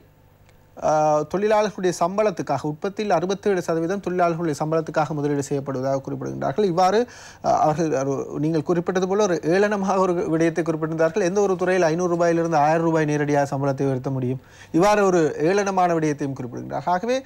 தொழிலாளர்களுடைய சம்பளத்துக்காக, உற்பத்தியில் 67% தொழிலாளர்களுடைய சம்பளத்துக்காக முதலீடு செய்யப்படுவதாக குறிப்பிடுகின்றார்கள். இவ்வாறு அவர்கள் நீங்கள் குறிப்பிட்டது போல ஒரு ஏளனமாக ஒரு விடயத்தை குறிப்பிட்டிருந்தார்கள். எந்த ஒரு துறையில் 500 ரூபாயிலிருந்து 1000 ரூபாய் நேரடியாக சம்பளத்தை உயர்த்த முடியும்? இவ்வாறு ஒரு ஏளனமான விடயத்தையும் குறிப்பிடுகின்றார்கள். ஆகவே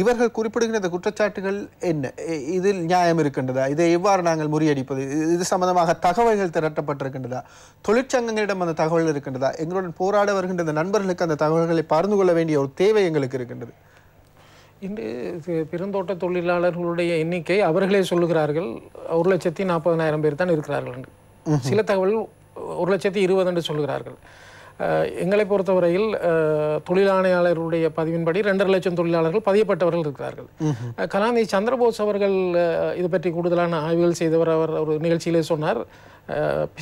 இவர்கள் குறிப்பிடுகின்ற இந்த குற்றச்சாட்டுகள் என்ன? இதில் நியாயம் இருக்கின்றதா? இதை எவ்வாறு நாங்கள் முறியடிப்பது? இது சம்பந்தமாக தகவல்கள் திரட்டப்பட்டிருக்கின்றதா? தொழிற்சங்கங்களிடம் அந்த தகவல் இருக்கின்றதா? எங்களுடன் போராட வருகின்ற இந்த நண்பர்களுக்கு அந்த தகவல்களை பகிர்ந்து கொள்ள வேண்டிய ஒரு தேவை எங்களுக்கு இருக்கின்றது. இன்று பெருந்தோட்ட தொழிலாளர்களுடைய எண்ணிக்கை அவர்களே சொல்லுகிறார்கள் 1,40,000 பேர் தான் இருக்கிறார்கள் என்று. சில தகவல் 1,20,000 என்று சொல்லுகிறார்கள். எங்களை பொறுத்தவரையில் தொழிலாளர்களுடைய பதிவின்படி 2.5 லட்சம் தொழிலாளர்கள் பதியப்பட்டவர்கள் இருக்கிறார்கள். கலாநிதி சந்திரபோஸ் அவர்கள் இது பற்றி கூடுதலான ஆய்வுகள் செய்தவர். அவர் ஒரு நிகழ்ச்சியிலே சொன்னார்,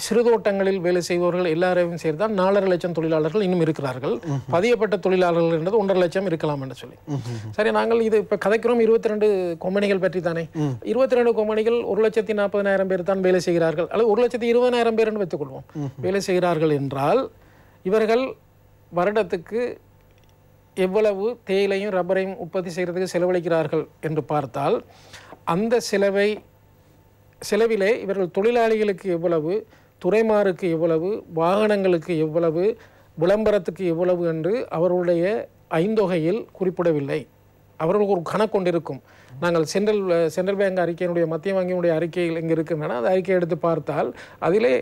சிறுதோட்டங்களில் வேலை செய்பவர்கள் எல்லாரையும் சேர்த்தால் 4.5 லட்சம் தொழிலாளர்கள் இன்னும் இருக்கிறார்கள். பதியப்பட்ட தொழிலாளர்கள் என்றது 1.5 லட்சம் இருக்கலாம் என்று சொல்லி. சரி, நாங்கள் இது இப்போ கதைக்கிறோம் 22 கொம்பனிகள் பற்றி தானே. 22 கொம்பனிகள் 1,40,000 பேர் தான் வேலை செய்கிறார்கள், அல்லது 1,20,000 பேர் என்று வைத்துக் கொள்வோம் வேலை செய்கிறார்கள் என்றால், இவர்கள் வருடத்துக்கு எவ்வளவு தேயிலையும் ரப்பரையும் உற்பத்தி செய்கிறதுக்கு செலவழிக்கிறார்கள் என்று பார்த்தால், அந்த செலவிலே இவர்கள் தொழிலாளிகளுக்கு எவ்வளவு, துறைமாருக்கு எவ்வளவு, வாகனங்களுக்கு எவ்வளவு, விளம்பரத்துக்கு எவ்வளவு என்று அவர்களுடைய ஐந்தொகையில் குறிப்பிடவில்லை. அவர்களுக்கு ஒரு கணக்கு கொண்டிருக்கும். நாங்கள் சென்ட்ரல் பேங்க் அறிக்கையினுடைய, மத்திய வங்கியினுடைய அறிக்கையில் எங்கே இருக்கின்றன, அந்த அறிக்கையை எடுத்து பார்த்தால் அதிலே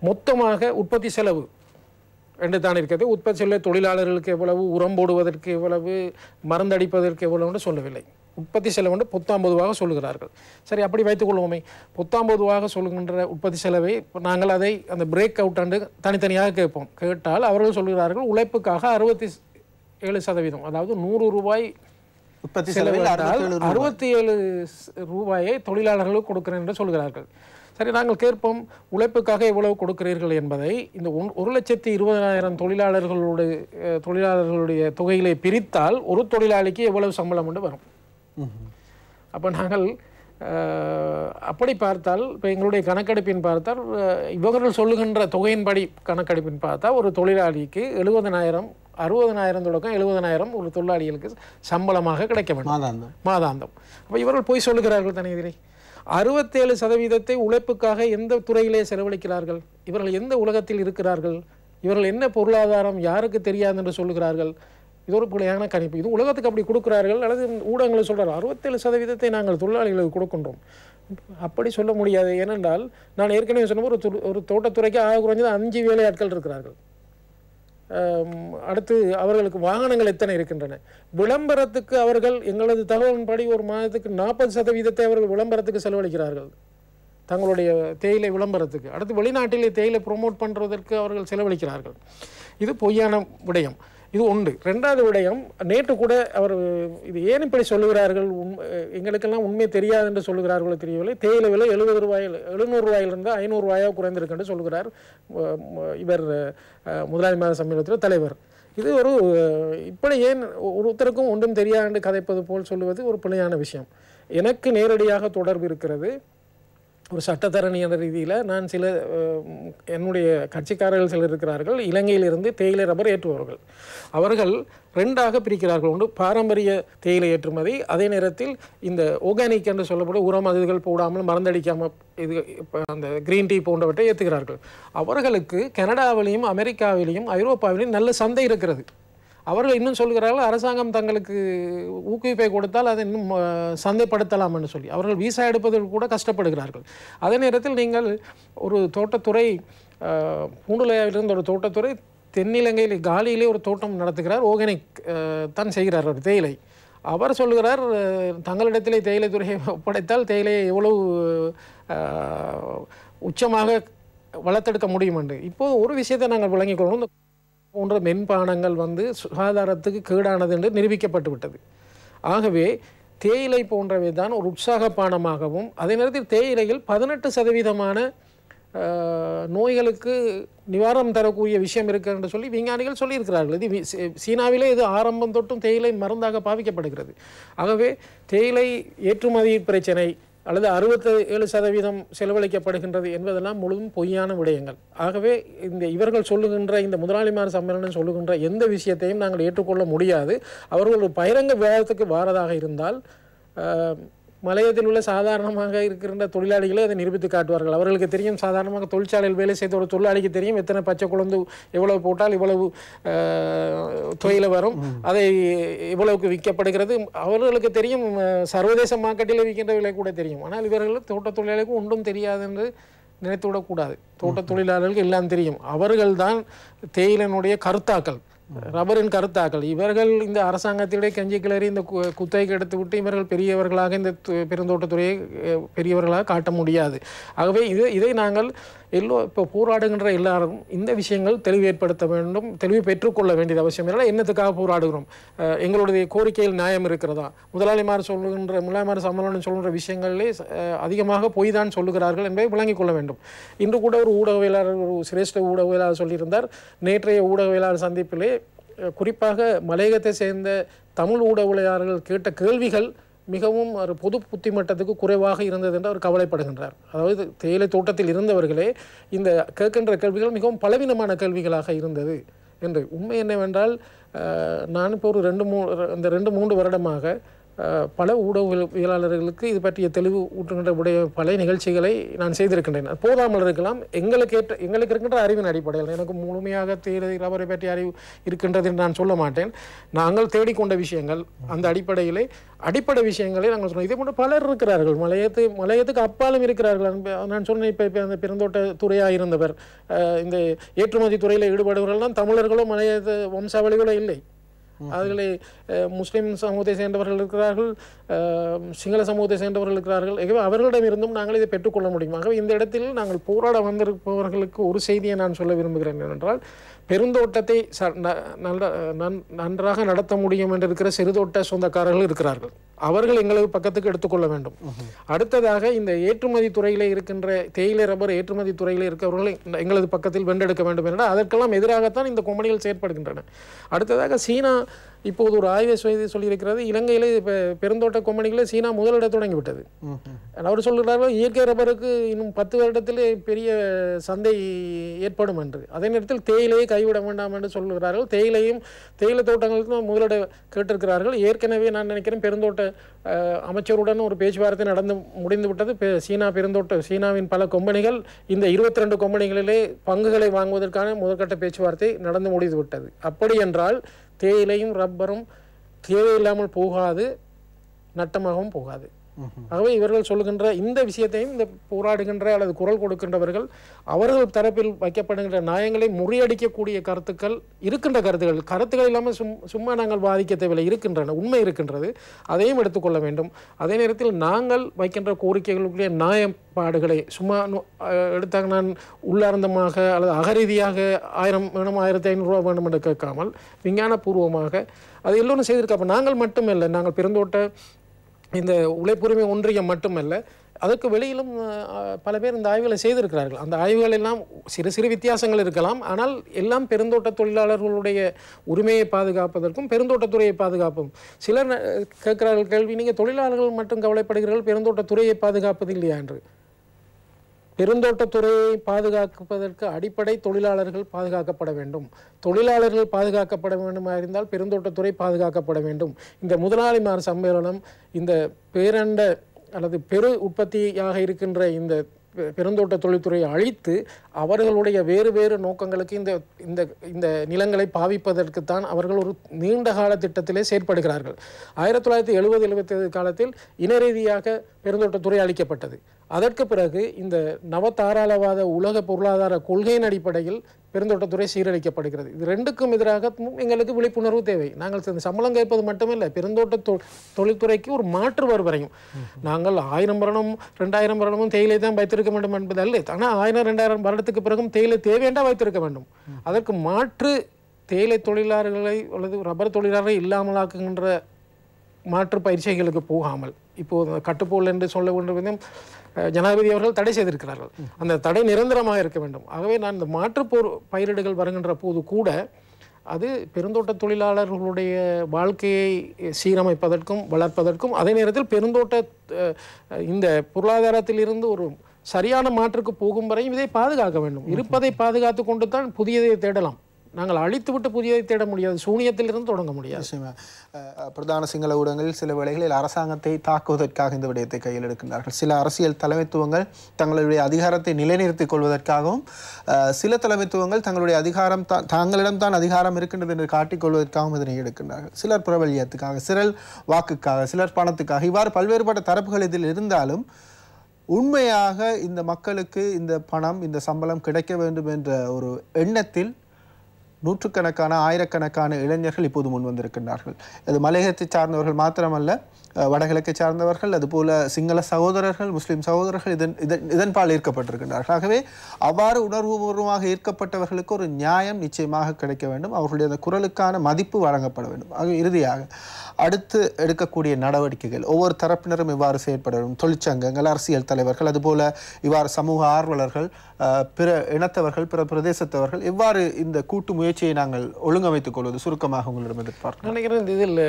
மொத்தமாக உற்பத்தி செலவு என்று தான் இருக்கிறது. உற்பத்தி செலவு தொழிலாளர்களுக்கு எவ்வளவு, உரம் போடுவதற்கு எவ்வளவு, மருந்தடிப்பதற்கு எவ்வளவு சொல்லவில்லை. உற்பத்தி செலவு வந்து 19 சொல்லுகிறார்கள். சரி, அப்படி வைத்துக் கொள்வோமே. 19 சொல்லுகின்ற உற்பத்தி செலவை நாங்கள் அதை அந்த பிரேக் அவுட் ஆண்டு தனித்தனியாக கேட்போம். கேட்டால் அவர்கள் சொல்கிறார்கள் உழைப்புக்காக 67%, அதாவது 100 ரூபாய் உற்பத்தி செலவிட்டால் 67 ரூபாயை தொழிலாளர்களுக்கு கொடுக்கிறேன் என்று சொல்கிறார்கள். சரி, நாங்கள் கேட்போம் உழைப்புக்காக எவ்வளவு கொடுக்கிறீர்கள் என்பதை. இந்த 1,20,000 தொழிலாளர்களுடைய தொகைகளை பிரித்தால் ஒரு தொழிலாளிக்கு எவ்வளவு சம்பளம் என்று வரும். அப்போ நாங்கள் அப்படி பார்த்தால், இப்போ எங்களுடைய கணக்கெடுப்பின் பார்த்தால், இவர்கள் சொல்லுகின்ற தொகையின்படி கணக்கெடுப்பின் பார்த்தா ஒரு தொழிலாளிக்கு 70,000, 60,000 தொடக்கம் 70,000 ஒரு தொழிலாளிகளுக்கு சம்பளமாக கிடைக்க வேண்டும் மாதாந்தம். அப்போ இவர்கள் போய் சொல்லுகிறார்கள் தானே. எதிரே 67% உழைப்புக்காக எந்த துறையிலே செலவழிக்கிறார்கள்? இவர்கள் எந்த உலகத்தில் இருக்கிறார்கள்? இவர்கள் என்ன பொருளாதாரம் யாருக்கு தெரியாது என்று சொல்லுகிறார்கள்? இது ஒரு பிள்ளையான கணிப்பு. இது உலகத்துக்கு அப்படி கொடுக்கிறார்கள், அல்லது ஊடகங்களை சொல்கிறார்கள் 67% நாங்கள் தொழிலாளிகளுக்கு கொடுக்கின்றோம். அப்படி சொல்ல முடியாது. ஏனென்றால் நான் ஏற்கனவே சொன்ன ஒரு தோட்டத்துறைக்கு ஆக குறைஞ்சது 5 வேலையாட்கள் இருக்கிறார்கள். அடுத்து அவர்களுக்கு வாகனங்கள் எத்தனை இருக்கின்றன. விளம்பரத்துக்கு அவர்கள் எங்களது தகவலின்படி ஒரு மாதத்துக்கு 40% அவர்கள் விளம்பரத்துக்கு செலவழிக்கிறார்கள், தங்களுடைய தேயிலை விளம்பரத்துக்கு. அடுத்து வெளிநாட்டிலே தேயிலை ப்ரொமோட் பண்ணுறதற்கு அவர்கள் செலவழிக்கிறார்கள். இது பொய்யான விடயம். இது ஒன்று. ரெண்டாவது விடயம், நேற்று கூட அவர் இது ஏன் இப்படி சொல்லுகிறார்கள், எங்களுக்கெல்லாம் உண்மை தெரியாது என்று சொல்லுகிறார்களோ தெரியவில்லை. தேயிலை விலை 700 ரூபாயிலிருந்து 500 ரூபாயாக குறைந்திருக்கு என்று சொல்கிறார் இவர் முதலாளி மாத சம்மேளனத்தில் தலைவர். இது ஒரு இப்படி ஏன் ஒருத்தருக்கும் ஒன்றும் தெரியாது என்று கதைப்பது போல் சொல்லுவது ஒரு பிழையான விஷயம். எனக்கு நேரடியாக தொடர்பு இருக்கிறது. ஒரு சட்டத்தரணி என்ற ரீதியில் நான் சில என்னுடைய கட்சிக்காரர்கள் சிலர் இருக்கிறார்கள், இலங்கையிலிருந்து தேயிலை ரப்பர் ஏற்றுபவர்கள். அவர்கள் ரெண்டாக பிரிக்கிறார்கள். ஒன்று பாரம்பரிய தேயிலை ஏற்றுமதி, அதே நேரத்தில் இந்த ஆர்கானிக் என்று சொல்லப்படும் உரம் அதுகள் போடாமல் மருந்தடிக்காமல் இது அந்த கிரீன் டீ போன்றவற்றை ஏற்றுகிறார்கள். அவர்களுக்கு கனடாவிலையும் அமெரிக்காவிலையும் ஐரோப்பாவிலையும் நல்ல சந்தை இருக்கிறது. அவர்கள் இன்னும் சொல்கிறார்கள் அரசாங்கம் தங்களுக்கு ஊக்குவிப்பை கொடுத்தால் அதை இன்னும் சந்தைப்படுத்தலாம் என்று சொல்லி அவர்கள் வீசா எடுப்பதற்கு கூட கஷ்டப்படுகிறார்கள். அதே நேரத்தில் நீங்கள் ஒரு தோட்டத்துறை பூண்டுலையாவிலிருந்து ஒரு தோட்டத்துறை தென்னிலங்கையில் காலியிலே ஒரு தோட்டம் நடத்துகிறார், ஆர்கானிக் தான் செய்கிறார் ஒரு தேயிலை. அவர் சொல்கிறார் தங்களிடத்திலே தேயிலை துறையை ஒப்படைத்தால் தேயிலையை எவ்வளவு உச்சமாக வளர்த்தெடுக்க முடியும் என்று. இப்போது ஒரு விஷயத்தை நாங்கள் விளங்கிக் கொள்ளணும், போன்ற மென்பானங்கள் சுகாதாரத்துக்கு கேடானது என்று நிரூபிக்கப்பட்டு விட்டது. ஆகவே தேயிலை போன்றவை தான் ஒரு உற்சாக பானமாகவும், அதே நேரத்தில் தேயிலையில் 18% நோய்களுக்கு நிவாரணம் தரக்கூடிய விஷயம் இருக்கு என்று சொல்லி விஞ்ஞானிகள் சொல்லியிருக்கிறார்கள். இது சீனாவிலே இது ஆரம்பம் தொட்டும் தேயிலை மருந்தாக பாவிக்கப்படுகிறது. ஆகவே தேயிலை ஏற்றுமதி பிரச்சனை அல்லது 67% செலவழிக்கப்படுகின்றது என்பதெல்லாம் முழுதும் பொய்யான விடயங்கள். ஆகவே இவர்கள் சொல்லுகின்ற இந்த முதலாளிமார் சம்மேளனம் சொல்லுகின்ற எந்த விஷயத்தையும் நாங்கள் ஏற்றுக்கொள்ள முடியாது. அவர்கள் ஒரு பகிரங்க விவாதத்துக்கு வாரதாக இருந்தால் மலையத்தில் உள்ள சாதாரணமாக இருக்கின்ற தொழிலாளிகளே அதை நிரூபித்து காட்டுவார்கள். அவர்களுக்கு தெரியும், சாதாரணமாக தொழிற்சாலையில் வேலை செய்த ஒரு தொழிலாளிக்கு தெரியும் எத்தனை பச்சை குழந்து எவ்வளவு போட்டால் இவ்வளவு தொழில வரும், அதை இவ்வளவுக்கு விற்கப்படுகிறது. அவர்களுக்கு தெரியும், சர்வதேச மார்க்கெட்டில் விற்கின்ற விலை கூட தெரியும். ஆனால் இவர்கள் தோட்ட தொழிலாளர்களுக்கு ஒன்றும் தெரியாது என்று நினைத்துவிடக்கூடாது. தோட்ட தொழிலாளர்களுக்கு எல்லாம் தெரியும். அவர்கள்தான் தேயிலனுடைய கருத்தாக்கள், ரப்பரின் கருத்தாக்கள். இவர்கள் இந்த அரசாங்கத்திலே கஞ்சி கிளறி இந்த குத்தகைக்கு எடுத்து விட்டு இவர்கள் பெரியவர்களாக இந்த பெருந்தோட்டத்துறையை பெரியவர்களாக காட்ட முடியாது. ஆகவே இதை நாங்கள் இப்போ போராடுகின்ற எல்லாரும் இந்த விஷயங்கள் தெளிவு ஏற்படுத்த வேண்டும், தெளிவு பெற்றுக்கொள்ள வேண்டியது அவசியம். இல்லை என்னத்துக்காக போராடுகிறோம், எங்களுடைய கோரிக்கையில் நியாயம் இருக்கிறதா? முதலாளிமார் சம்மேளனம் சொல்கின்ற விஷயங்களிலே அதிகமாக பொய் தான் சொல்லுகிறார்கள் என்பதை விளங்கிக் கொள்ள வேண்டும். இன்று கூட ஒரு ஊடகவியலாளர், ஒரு சிரேஷ்ட ஊடகவியலாளர் சொல்லியிருந்தார், நேற்றைய ஊடகவியலாளர் சந்திப்பிலே குறிப்பாக மலையகத்தை சேர்ந்த தமிழ் ஊடகவியலாளர்கள் கேட்ட கேள்விகள் மிகவும் ஒரு பொது புத்திமட்டத்துக்கு குறைவாக இருந்தது என்று அவர் கவலைப்படுகின்றார். அதாவது தேயிலை தோட்டத்தில் இருந்தவர்களே இந்த கேட்கின்ற கேள்விகள் மிகவும் பலவீனமான கேள்விகளாக இருந்தது என்று. உண்மை என்னவென்றால் நான் இப்போ ஒரு 2-3 வருடமாக பல ஊடகவியலாளர்களுக்கு இது பற்றிய தெளிவு ஊட்டுகின்ற பல நிகழ்ச்சிகளை நான் செய்திருக்கின்றேன். போதாமல் இருக்கலாம், எங்களுக்கு இருக்கின்ற அறிவின் அடிப்படையில். எனக்கு முழுமையாக தேயிலை ரப்பரை பற்றி அறிவு இருக்கின்றது என்று நான் சொல்ல மாட்டேன். நாங்கள் தேடிக்கொண்ட விஷயங்கள், அந்த அடிப்படை விஷயங்களை நாங்கள் சொன்னோம். இதே போன்ற பலர் இருக்கிறார்கள், மலையத்துக்கு அப்பாலும் இருக்கிறார்கள். நான் சொன்னேன், இப்போ அந்த பெருந்தோட்ட துறையாக இருந்தவர், இந்த ஏற்றுமதி துறையில் ஈடுபடுபவர்கள்லாம் தமிழர்களோ மலையத்து வம்சாவளிகளோ இல்லை. அதில் முஸ்லீம் சமூகத்தை சேர்ந்தவர்கள் இருக்கிறார்கள், சிங்கள சமூகத்தை சேர்ந்தவர்கள் இருக்கிறார்கள். ஆகவே அவர்களிடமிருந்தும் நாங்கள் இதை பெற்றுக்கொள்ள முடியும். ஆகவே இந்த இடத்தில் நாங்கள் போராட வந்திருப்பவர்களுக்கு ஒரு செய்தியை நான் சொல்ல விரும்புகிறேன் என்னென்றால், பெருந்தோட்டத்தை நன்றாக நடத்த முடியும் என்று இருக்கிற சிறுதோட்ட சொந்தக்காரர்கள் இருக்கிறார்கள். அவர்கள் எங்களுக்கு பக்கத்துக்கு எடுத்துக்கொள்ள வேண்டும். அடுத்ததாக இந்த ஏற்றுமதி துறையிலே இருக்கின்ற தேயிலை ரப்பர் ஏற்றுமதி துறையிலே இருக்கிறவர்களை எங்களது பக்கத்தில் வென்றெடுக்க வேண்டும் என்றால் அதற்கெல்லாம் எதிராகத்தான் இந்த கொம்பனிகள் செயற்படுகின்றன. அடுத்ததாக சீனா இப்போது ஒரு ஆய்வை சொல்லியிருக்கிறது, இலங்கையில் இப்போ பெருந்தோட்ட கொம்பனிகளை சீனா முதலிட தொடங்கிவிட்டது. அவர் சொல்கிறார்கள் இயற்கை ரப்பருக்கு இன்னும் 10 வருடத்திலே பெரிய சந்தை ஏற்படும் என்று. அதே நேரத்தில் தேயிலையை கைவிட வேண்டாம் என்று சொல்லுகிறார்கள். தேயிலை தோட்டங்களுக்கு முதலிட கேட்டிருக்கிறார்கள். ஏற்கனவே நான் நினைக்கிறேன் பெருந்தோட்ட அமைச்சருடன் ஒரு பேச்சுவார்த்தை முடிந்து விட்டது. சீனாவின் பல கொம்பனிகள் இந்த 22 கொம்பனிகளிலே பங்குகளை வாங்குவதற்கான முதற்கட்ட பேச்சுவார்த்தை நடந்து முடிந்து விட்டது. அப்படி என்றால் தேயிலையும் ரப்பரும் தேவையில்லாமல் போகாது, நட்டமாகவும் போகாது. ஆகவே இவர்கள் சொல்லுகின்ற இந்த விஷயத்தையும் இந்த போராடுகின்ற அல்லது குரல் கொடுக்கின்றவர்கள் அவர்கள் தரப்பில் வைக்கப்படுகின்ற நியாயங்களை முறியடிக்கக்கூடிய கருத்துக்கள் இல்லாமல் சும்மா நாங்கள் வாதிக்க தேவையில்லை, இருக்கின்றன, உண்மை இருக்கின்றது, அதையும் எடுத்துக்கொள்ள வேண்டும். அதே நேரத்தில் நாங்கள் வைக்கின்ற கோரிக்கைகளுக்குரிய நியாயப்பாடுகளை சும்மா எடுத்தாங்க நான் உள்ளார்ந்தமாக அல்லது அகரீதியாக 1000 வேணும் 1500 ரூபா வேணும் என்று கேட்காமல் விஞ்ஞானபூர்வமாக அது எல்லோரும் செய்திருக்க. அப்போ நாங்கள் மட்டுமல்ல, நாங்கள் பெருந்தோட்ட இந்த உழைப்புரிமை ஒன்றியம் மட்டுமல்ல, அதற்கு வெளியிலும் பல பேர் இந்த ஆய்வுகளை செய்திருக்கிறார்கள். அந்த ஆய்வுகள் எல்லாம் சிறு வித்தியாசங்கள் இருக்கலாம், ஆனால் எல்லாம் பெருந்தோட்ட தொழிலாளர்களுடைய உரிமையை பாதுகாப்பதற்கும் பெருந்தோட்டத்துறையை பாதுகாப்பும். சிலர் கேட்கிறார்கள் கேள்வி, நீங்கள் தொழிலாளர்கள் மட்டும் கவலைப்படுகிறீர்கள், பெருந்தோட்டத்துறையை பாதுகாப்பது இல்லையா என்று. பெருந்தோட்டத்துறையை பாதுகாப்பதற்கு அடிப்படை தொழிலாளர்கள் பாதுகாக்கப்பட வேண்டும். தொழிலாளர்கள் பாதுகாக்கப்பட வேண்டுமா இருந்தால் பெருந்தோட்டத்துறை பாதுகாக்கப்பட வேண்டும். இந்த முதலாளிமார் சம்மேளனம் இந்த பேரண்ட அல்லது பெரு உற்பத்தியாக இருக்கின்ற இந்த பெருந்தோட்ட தொழில்துறையை அழித்து அவர்களுடைய வேறு வேறு நோக்கங்களுக்கு இந்த இந்த இந்த நிலங்களை பாவிப்பதற்குத்தான் அவர்கள் ஒரு நீண்ட கால திட்டத்திலே செயற்படுகிறார்கள். 1970-75 காலத்தில் இன ரீதியாக பெருந்தோட்டத்துறை அளிக்கப்பட்டது. அதற்கு பிறகு இந்த நவதாராளவாத உலக பொருளாதார கொள்கையின் அடிப்படையில் பெருந்தோட்டத்துறை சீரழிக்கப்படுகிறது. இது ரெண்டுக்கும் எதிராக எங்களுக்கு விழிப்புணர்வு தேவை. நாங்கள் சம்பளம் கேட்பது மட்டுமில்லை, பெருந்தோட்ட தொழில்துறைக்கு ஒரு மாற்று வருவரையும். நாங்கள் 1000 வருடம் 2000 வருடமும் தேயிலை தான் வைத்திருக்க வேண்டும் என்பது அல்ல. ஆனால் 1000-2000 வருடத்துக்கு பிறகும் தேயிலை தேவையென்றா வைத்திருக்க வேண்டும். அதற்கு மாற்று தேயிலை தொழிலாளர்களை அல்லது ரப்பர் தொழிலாளர்களை இல்லாமலாக்குகின்ற மாற்று பயிற்சிகளுக்கு போகாமல் இப்போது கட்டுப்போல் என்று சொல்ல வேண்டும் ஜனாதிபதி அவர்கள் தடை செய்திருக்கிறார்கள். அந்த தடை நிரந்தரமாக இருக்க வேண்டும். ஆகவே நான் இந்த மாற்று பயிரிடுகள் வருகின்ற போது கூட அது பெருந்தோட்ட தொழிலாளர்களுடைய வாழ்க்கையை சீரமைப்பதற்கும் வளர்ப்பதற்கும் அதே நேரத்தில் பெருந்தோட்ட இந்த பொருளாதாரத்தில் இருந்து ஒரு சரியான மாற்றுக்கு போகும் வரையும் இதை பாதுகாக்க வேண்டும். இருப்பதை பாதுகாத்து கொண்டு தான் புதியதை தேடலாம். நாங்கள் அழித்துவிட்டு புதியதை தேட முடியாது. சூனியத்திலிருந்து தொடங்க முடியாது. பிரதான சிங்கள ஊடகங்களில் சில வேளைகளில் அரசாங்கத்தை தாக்குவதற்காக இந்த விடயத்தை கையில் எடுக்கின்றார்கள். சில அரசியல் தலைமைத்துவங்கள் தங்களுடைய அதிகாரத்தை நிலைநிறுத்திக் கொள்வதற்காகவும் சில தலைமைத்துவங்கள் தங்களுடைய அதிகாரம் தாங்களிடம் தான் அதிகாரம் இருக்கின்றது என்று காட்டிக்கொள்வதற்காகவும் இதனை எடுக்கின்றார்கள். சிலர் பிரபல்யத்துக்காக, சிலர் வாக்குக்காக, சிலர் பணத்துக்காக, இவ்வாறு பல்வேறுபட்ட தரப்புகள் இதில் இருந்தாலும் உண்மையாக இந்த மக்களுக்கு இந்த பணம் இந்த சம்பளம் கிடைக்க வேண்டும் என்ற ஒரு எண்ணத்தில் நூற்றுக்கணக்கான ஆயிரக்கணக்கான இளைஞர்கள் இப்போது முன் வந்திருக்கின்றார்கள். இது மலையகத்தை சார்ந்தவர்கள் மாத்திரமல்ல, வடகிழக்கை சார்ந்தவர்கள், அதுபோல சிங்கள சகோதரர்கள், முஸ்லிம் சகோதரர்கள் இதன்பால் ஈர்க்கப்பட்டிருக்கின்றார்கள். ஆகவே அவ்வாறு உணர்வுபூர்வமாக ஈர்க்கப்பட்டவர்களுக்கு ஒரு நியாயம் நிச்சயமாக கிடைக்க வேண்டும். அவர்களுடைய அந்த குரலுக்கான மதிப்பு வழங்கப்பட வேண்டும். ஆகவே இறுதியாக அடுத்து எடுக்கக்கூடிய நடவடிக்கைகள் ஒவ்வொரு தரப்பினரும் இவ்வாறு செயற்பட வேண்டும். தொழிற்சங்கங்கள், அரசியல் தலைவர்கள், அதுபோல இவ்வாறு சமூக ஆர்வலர்கள், பிற இனத்தவர்கள், பிற பிரதேசத்தவர்கள் எவ்வாறு இந்த கூட்டு முயற்சியை நாங்கள் ஒழுங்கமைத்துக் கொள்வது சுருக்கமாக உங்களிடம் எதிர்பார்க்கிறேன். நினைக்கிறேன் இதில்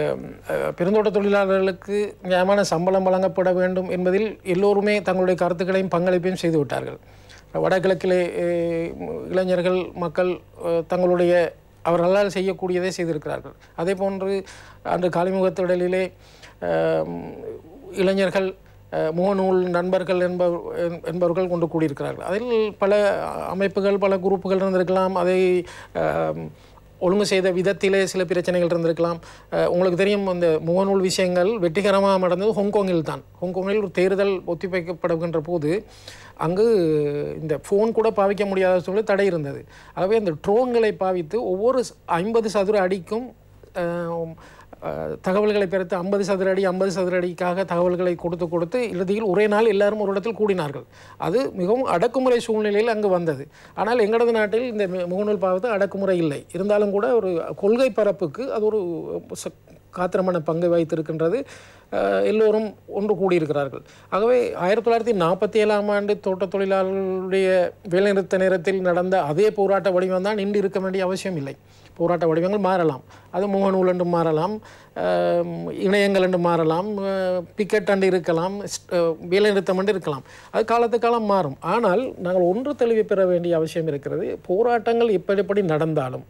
பெருந்தோட்ட தொழிலாளர்களுக்கு நியாயமான சம்பளம் வழங்கப்பட வேண்டும் என்பதில் எல்லோருமே தங்களுடைய கருத்துக்களையும் பங்களிப்பையும் செய்து விட்டார்கள். வடகிழக்கிலே இளைஞர்கள் மக்கள் தங்களுடைய அவர்களால் செய்யக்கூடியதை செய்திருக்கிறார்கள். அதே போன்று அன்று காலிமுகத்திடலிலே இளைஞர்கள் முகநூல் நண்பர்கள் என்பவர்கள் கொண்டு கூடியிருக்கிறார்கள். அதில் பல அமைப்புகள், பல குரூப்புகள் இருந்திருக்கலாம். அதை ஒழுங்கு செய்த விதத்திலே சில பிரச்சனைகள் இருந்திருக்கலாம். உங்களுக்கு தெரியும், அந்த முகநூல் விஷயங்கள் வெற்றிகரமாக நடந்தது ஹாங்காங்கில் தான். ஹாங்காங்கில் ஒரு தேர்தல் ஒத்திவைக்கப்படுகின்ற போது அங்கு இந்த ஃபோன் கூட பாவிக்க முடியாத சொல்லி தடை இருந்தது. ஆகவே அந்த ட்ரோன்களை பாவித்து ஒவ்வொரு 50 சதுர அடிக்கும் தகவல்களை பெருத்து 50 சதுர அடி 50 சதுர அடிக்காக தகவல்களை கொடுத்து இறுதியில் ஒரே நாள் எல்லாரும் ஒரு இடத்தில் கூடினார்கள். அது மிகவும் அடக்குமுறை சூழ்நிலையில் அங்கு வந்தது. ஆனால் எங்களது நாட்டில் இந்த முகநூல் பாவத்து அடக்குமுறை இல்லை. இருந்தாலும் கூட ஒரு கொள்கை பரப்புக்கு அது ஒரு காத்திரமான பங்கை வைத்திருக்கின்றது. எல்லோரும் ஒன்று கூடியிருக்கிறார்கள். ஆகவே 1947ஆம் ஆண்டு தோட்ட தொழிலாளர்களுடைய வேலைநிறுத்த நேரத்தில் நடந்த அதே போராட்ட வடிவம் தான் இன்று இருக்க வேண்டிய அவசியம் இல்லை. போராட்ட வடிவங்கள் மாறலாம். அது முகநூல் என்று மாறலாம், இணையங்கள் என்று மாறலாம், பிக்கெட் அண்டு இருக்கலாம், வேலைநிறுத்தம் என்று இருக்கலாம். அது காலத்துக்கு காலம் மாறும். ஆனால் நாங்கள் ஒன்று தெளிவு பெற வேண்டிய அவசியம் இருக்கிறது. போராட்டங்கள் எப்படி நடந்தாலும்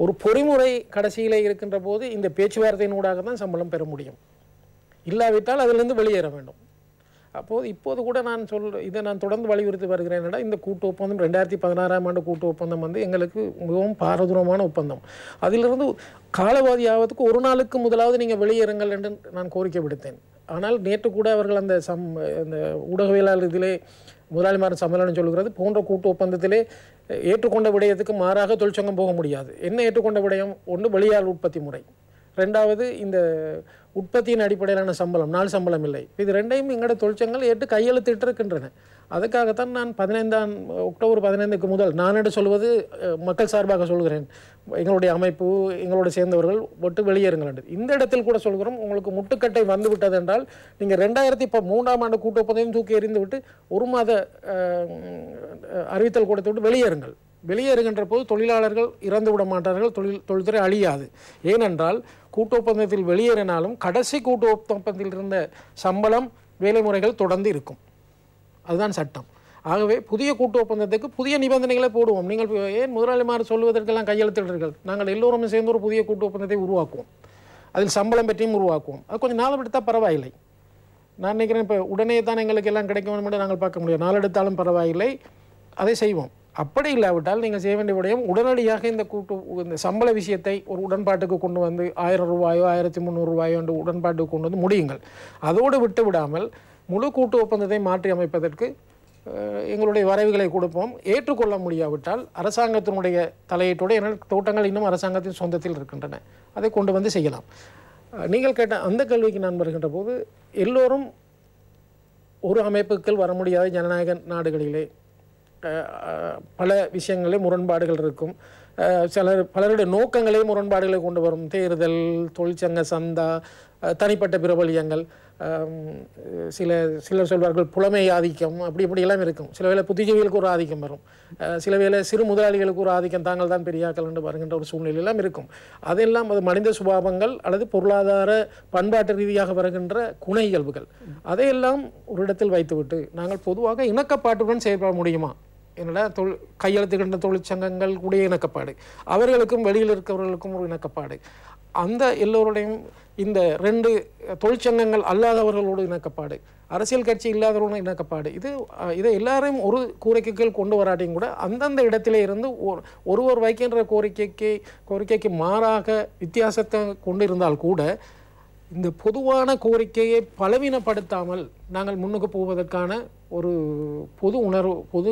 ஒரு பொறிமுறை கடைசியில் இருக்கின்ற போது இந்த பேச்சுவார்த்தையினூடாக தான் சம்பளம் பெற முடியும். இல்லாவிட்டால் அதிலிருந்து வெளியேற வேண்டும். அப்போது இப்போது கூட இதை நான் தொடர்ந்து வலியுறுத்தி வருகிறேன். இந்த கூட்டு ஒப்பந்தம் 2016ஆம் ஆண்டு கூட்டு ஒப்பந்தம் எங்களுக்கு மிகவும் பாரதூரமான ஒப்பந்தம். அதிலிருந்து காலவாதி ஆவதுக்கு ஒரு நாளுக்கு முதலாவது நீங்கள் வெளியேறுங்கள் என்று நான் கோரிக்கை விடுத்தேன். ஆனால் நேற்று கூட அவர்கள் அந்த ஊடகவியலாளர் இதிலே முதலாளிமார் சம்மேளனம் சொல்கிறது போன்ற கூட்டு ஒப்பந்தத்திலே ஏற்றுக்கொண்ட விடயத்துக்கு மாறாக தொழிற்சங்கம் போக முடியாது. என்ன ஏற்றுக்கொண்ட விடயம்? ஒன்று, வெளியாள் உற்பத்தி முறை. ரெண்டாவது, இந்த உற்பத்தியின் அடிப்படையிலான சம்பளம், நாள் சம்பளம் இல்லை. இது ரெண்டையும் எங்களோட தொழிற்சங்கங்கள் ஏற்று கையெழுத்திட்டு இருக்கின்றன. அதுக்காகத்தான் நான் அக்டோபர் 15க்கு முதல் நான் என்று சொல்வது மக்கள் சார்பாக சொல்கிறேன். எங்களுடைய அமைப்பு, எங்களோட சேர்ந்தவர்கள் விட்டு வெளியேறுங்கள் என்று. இந்த இடத்தில் கூட சொல்கிறோம், உங்களுக்கு முட்டுக்கட்டை வந்து விட்டது என்றால் நீங்கள் 2003ஆம் ஆண்டு கூட்டு ஒப்பந்தத்தையும் தூக்கி எறிந்து விட்டு 1 மாத அறிவித்தல் கொடுத்து விட்டு வெளியேறுங்கள். வெளியேறுகின்ற போது தொழிலாளர்கள் இறந்து விட மாட்டார்கள், தொழில்துறை அழியாது. ஏனென்றால் கூட்டு ஒப்பந்தத்தில் வெளியேறினாலும் கடைசி கூட்டு ஒப்பந்தத்தில் இருந்த சம்பளம், வேலை முறைகள் தொடர்ந்து இருக்கும். அதுதான் சட்டம். ஆகவே புதிய கூட்டு ஒப்பந்தத்துக்கு புதிய நிபந்தனைகளை போடுவோம். நீங்கள் ஏன் முதலாளிமார் சொல்வதற்கெல்லாம் கையெழுத்திடுறீர்கள்? நாங்கள் எல்லோருமே சேர்ந்து ஒரு புதிய கூட்டு ஒப்பந்தத்தை உருவாக்குவோம், அதில் சம்பளம் பற்றியும் உருவாக்குவோம். அது கொஞ்சம் நாள் எடுத்தால் பரவாயில்லை. நான் நினைக்கிறேன் இப்போ உடனே தான் எங்களுக்கு எல்லாம் கிடைக்க வேண்டும் என்று நாங்கள் பார்க்க முடியும். நாள் எடுத்தாலும் பரவாயில்லை, அதை செய்வோம். அப்படி இல்லாவிட்டால் நீங்கள் செய்ய வேண்டிய விடயம் உடனடியாக இந்த சம்பள விஷயத்தை ஒரு உடன்பாட்டுக்கு கொண்டு வந்து 1000 ரூபாயோ 1300 ரூபாயோ என்று உடன்பாட்டுக்கு கொண்டு வந்து முடியுங்கள். அதோடு விட்டு விடாமல் முழு கூட்டு ஒப்பந்தத்தை மாற்றி அமைப்பதற்கு எங்களுடைய வரைவுகளை கொடுப்போம். ஏற்றுக்கொள்ள முடியாவிட்டால் அரசாங்கத்தினுடைய தலையீட்டோடு, ஏன்னா தோட்டங்கள் இன்னும் அரசாங்கத்தின் சொந்தத்தில் இருக்கின்றன, அதை கொண்டு வந்து செய்யலாம். நீங்கள் கேட்ட அந்த கேள்விக்கு நான் வருகின்ற போது, எல்லோரும் ஒரு அமைப்புக்குள் வர முடியாத ஜனநாயக நாடுகளிலே பல விஷயங்களே முரண்பாடுகள் இருக்கும். பலருடைய நோக்கங்களே முரண்பாடுகளை கொண்டு வரும். தேர்தல், தொழிற்சங்க சந்தா, தனிப்பட்ட பிரபலியங்கள், சிலர் சொல்வார்கள் புலமை ஆதிக்கம், அப்படி இப்படியெல்லாம் இருக்கும். சில வேளை புத்திஜீவிகளுக்கு ஒரு ஆதிக்கம் வரும், சில வேளை சிறு முதலாளிகளுக்கு ஒரு ஆதிக்கம், தாங்கள் தான் பெரியாக்கள் என்று வருகின்ற ஒரு சூழ்நிலையெல்லாம் இருக்கும். அதெல்லாம் அது மனித சுபாவங்கள் அல்லது பொருளாதார பண்பாட்டு ரீதியாக வருகின்ற குண இயல்புகள். அதையெல்லாம் ஒரு இடத்தில் வைத்துவிட்டு நாங்கள் பொதுவாக இணக்கப்பாட்டுடன் செயல்பட முடியுமா? என்னடா கையெழுத்துகின்ற தொழிற்சங்கங்கள் கூடிய இணக்கப்பாடு, அவர்களுக்கும் வெளியில் இருக்கிறவர்களுக்கும் ஒரு இணக்கப்பாடு, அந்த எல்லோருடையும் இந்த 2 தொழிற்சங்கங்கள் அல்லாதவர்களோடு இணக்கப்பாடு, அரசியல் கட்சி இல்லாதவர்களுடன் இணக்கப்பாடு, இதை எல்லாரையும் ஒரு கூரைக்கு கீழ் கொண்டு வராட்டியும் கூட அந்தந்த இடத்திலே இருந்து ஒருவர் வைக்கின்ற கோரிக்கைக்கு மாறாக வித்தியாசத்தை கொண்டு இருந்தால் கூட இந்த பொதுவான கோரிக்கையை பலவீனப்படுத்தாமல் நாங்கள் முன்னுக்கு போவதற்கான ஒரு பொது உணர்வு, பொது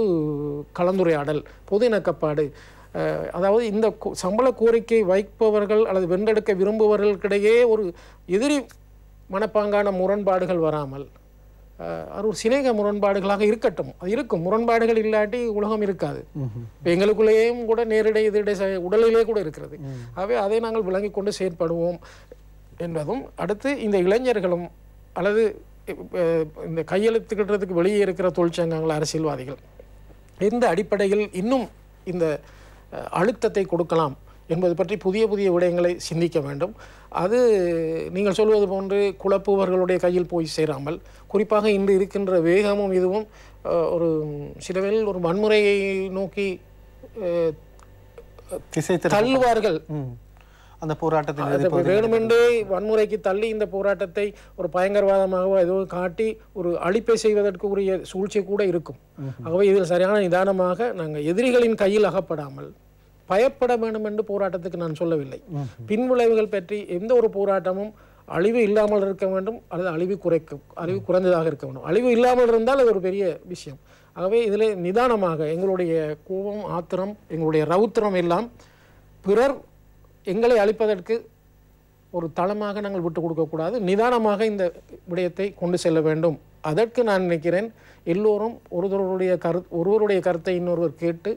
கலந்துரையாடல், பொது இணக்கப்பாடு, அதாவது இந்த சம்பள கோரிக்கை வைப்பவர்கள் அல்லது வென்றெடுக்க விரும்புபவர்களுக்கிடையே ஒரு எதிரி மனப்பாங்கான முரண்பாடுகள் வராமல் அது ஒரு சிநேக முரண்பாடுகளாக இருக்கட்டும். அது இருக்கும். முரண்பாடுகள் இல்லாட்டி உலகம் இருக்காது. இப்போ எங்களுக்குள்ளேயும் கூட நேரிடை எதிரிடை உடலிலே கூட இருக்கிறது. ஆகவே அதை நாங்கள் விளங்கி கொண்டு செயற்படுவோம் என்பதும், அடுத்து இந்த இளைஞர்களும் அல்லது இந்த கையெழுத்துக்கிறதுக்கு வெளியே இருக்கிற தொழிற்சங்கங்கள், அரசியல்வாதிகள் எந்த அடிப்படையில் இன்னும் இந்த அழுத்தத்தை கொடுக்கலாம் என்பது பற்றி புதிய புதிய விடயங்களை சிந்திக்க வேண்டும். அது நீங்கள் சொல்வது போன்று குழப்புவர்களுடைய கையில் போய் சேராமல், குறிப்பாக இன்று இருக்கின்ற வேகமும் இதுவும் ஒரு சிலவேளையில் ஒரு வன்முறையை நோக்கி தள்ளுவார்கள். அந்த போராட்டத்தை வேணுமென்றே வன்முறைக்கு தள்ளி இந்த போராட்டத்தை ஒரு பயங்கரவாதமாக ஏதோ காட்டி ஒரு அழிப்பை செய்வதற்கு உரிய சூழ்ச்சி கூட இருக்கும். ஆகவே இதில் சரியான நிதானமாக நாங்கள் எதிரிகளின் கையில் அகப்படாமல் பயப்பட வேண்டும் என்று போராட்டத்துக்கு நான் சொல்லவில்லை. பின்விளைவுகள் பற்றி எந்த ஒரு போராட்டமும் அழிவு இல்லாமல் இருக்க வேண்டும் அல்லது அழிவு குறைந்ததாக இருக்க வேண்டும். அழிவு இல்லாமல் இருந்தால் அது ஒரு பெரிய விஷயம். ஆகவே இதில் நிதானமாக எங்களுடைய கோபம், ஆத்திரம், எங்களுடைய ரவுத்திரம் எல்லாம் பிறர் எங்களை அழிப்பதற்கு ஒரு தளமாக நாங்கள் விட்டு கொடுக்கக்கூடாது. நிதானமாக இந்த விடயத்தை கொண்டு செல்ல வேண்டும். அதற்கு நான் நினைக்கிறேன் எல்லோரும் ஒருவருடைய கருத்தை இன்னொருவர் கேட்டு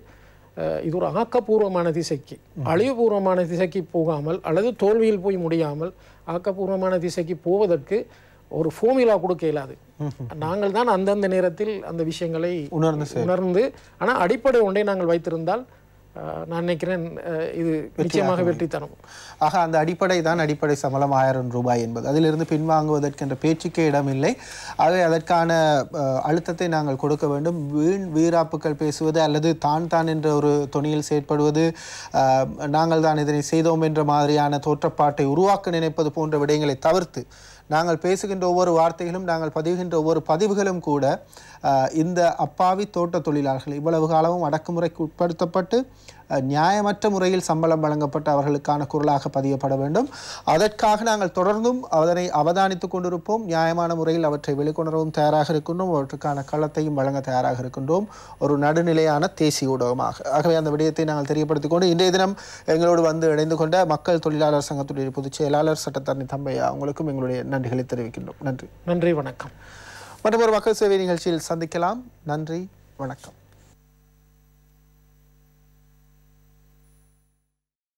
இது ஒரு ஆக்கப்பூர்வமான திசைக்கு, அழிவுபூர்வமான திசைக்கு போகாமல் அல்லது தோல்வியில் போய் முடியாமல் ஆக்கப்பூர்வமான திசைக்கு போவதற்கு ஒரு ஃபோர்முலா கொடுக்க இயலாது. நாங்கள் தான் அந்தந்த நேரத்தில் அந்த விஷயங்களை உணர்ந்து ஆனால் அடிப்படை ஒன்றை நாங்கள் வைத்திருந்தால் நான் நினைக்கிறேன் இது நிச்சயமாக வெற்றி தரும். ஆக அந்த அடிப்படை தான் அடிப்படை சம்பளம் 1000 ரூபாய் என்பது. அதிலிருந்து பின்வாங்குவதற்கென்ற பேச்சுக்கே இடமில்லை. ஆகவே அதற்கான அழுத்தத்தை நாங்கள் கொடுக்க வேண்டும். வீராப்புக்கள் பேசுவது அல்லது தான் என்ற ஒரு தொனியில் செயற்படுவது, நாங்கள் தான் இதனை செய்தோம் என்ற மாதிரியான தோற்றப்பாட்டை உருவாக்க நினைப்பது போன்ற விடயங்களை தவிர்த்து நாங்கள் பேசுகின்ற ஒவ்வொரு வார்த்தைகளும், நாங்கள் பதிவுகின்ற ஒவ்வொரு பதிவுகளும் கூட இந்த அப்பாவி தோட்ட தொழிலாளர்கள் இவ்வளவு காலமும் அடக்குமுறைக்கு உட்படுத்தப்பட்டு நியாயமற்ற முறையில் சம்பளம் வழங்கப்பட்ட அவர்களுக்கான குரலாக பதியப்பட வேண்டும். அதற்காக நாங்கள் தொடர்ந்தும் அதனை அவதானித்துக் கொண்டிருப்போம். நியாயமான முறையில் அவற்றை வெளிக்கொணரவும் தயாராக இருக்கின்றோம். அவற்றுக்கான களத்தையும் வழங்க தயாராக இருக்கின்றோம், ஒரு நடுநிலையான தேசிய ஊடகமாக. ஆகவே அந்த விடயத்தை நாங்கள் தெரியப்படுத்திக் கொண்டு இன்றைய தினம் எங்களோடு வந்து இணைந்து கொண்ட மக்கள் தொழிலாளர் சங்கத்துடைய பொதுச் செயலாளர் சட்டத்தரணி தம்பையா, உங்களுக்கும் எங்களுடைய நன்றிகளை தெரிவிக்கின்றோம். நன்றி. நன்றி, வணக்கம். மற்றும் ஒரு மக்கள் சேவை நிகழ்ச்சியில் சந்திக்கலாம். நன்றி, வணக்கம்.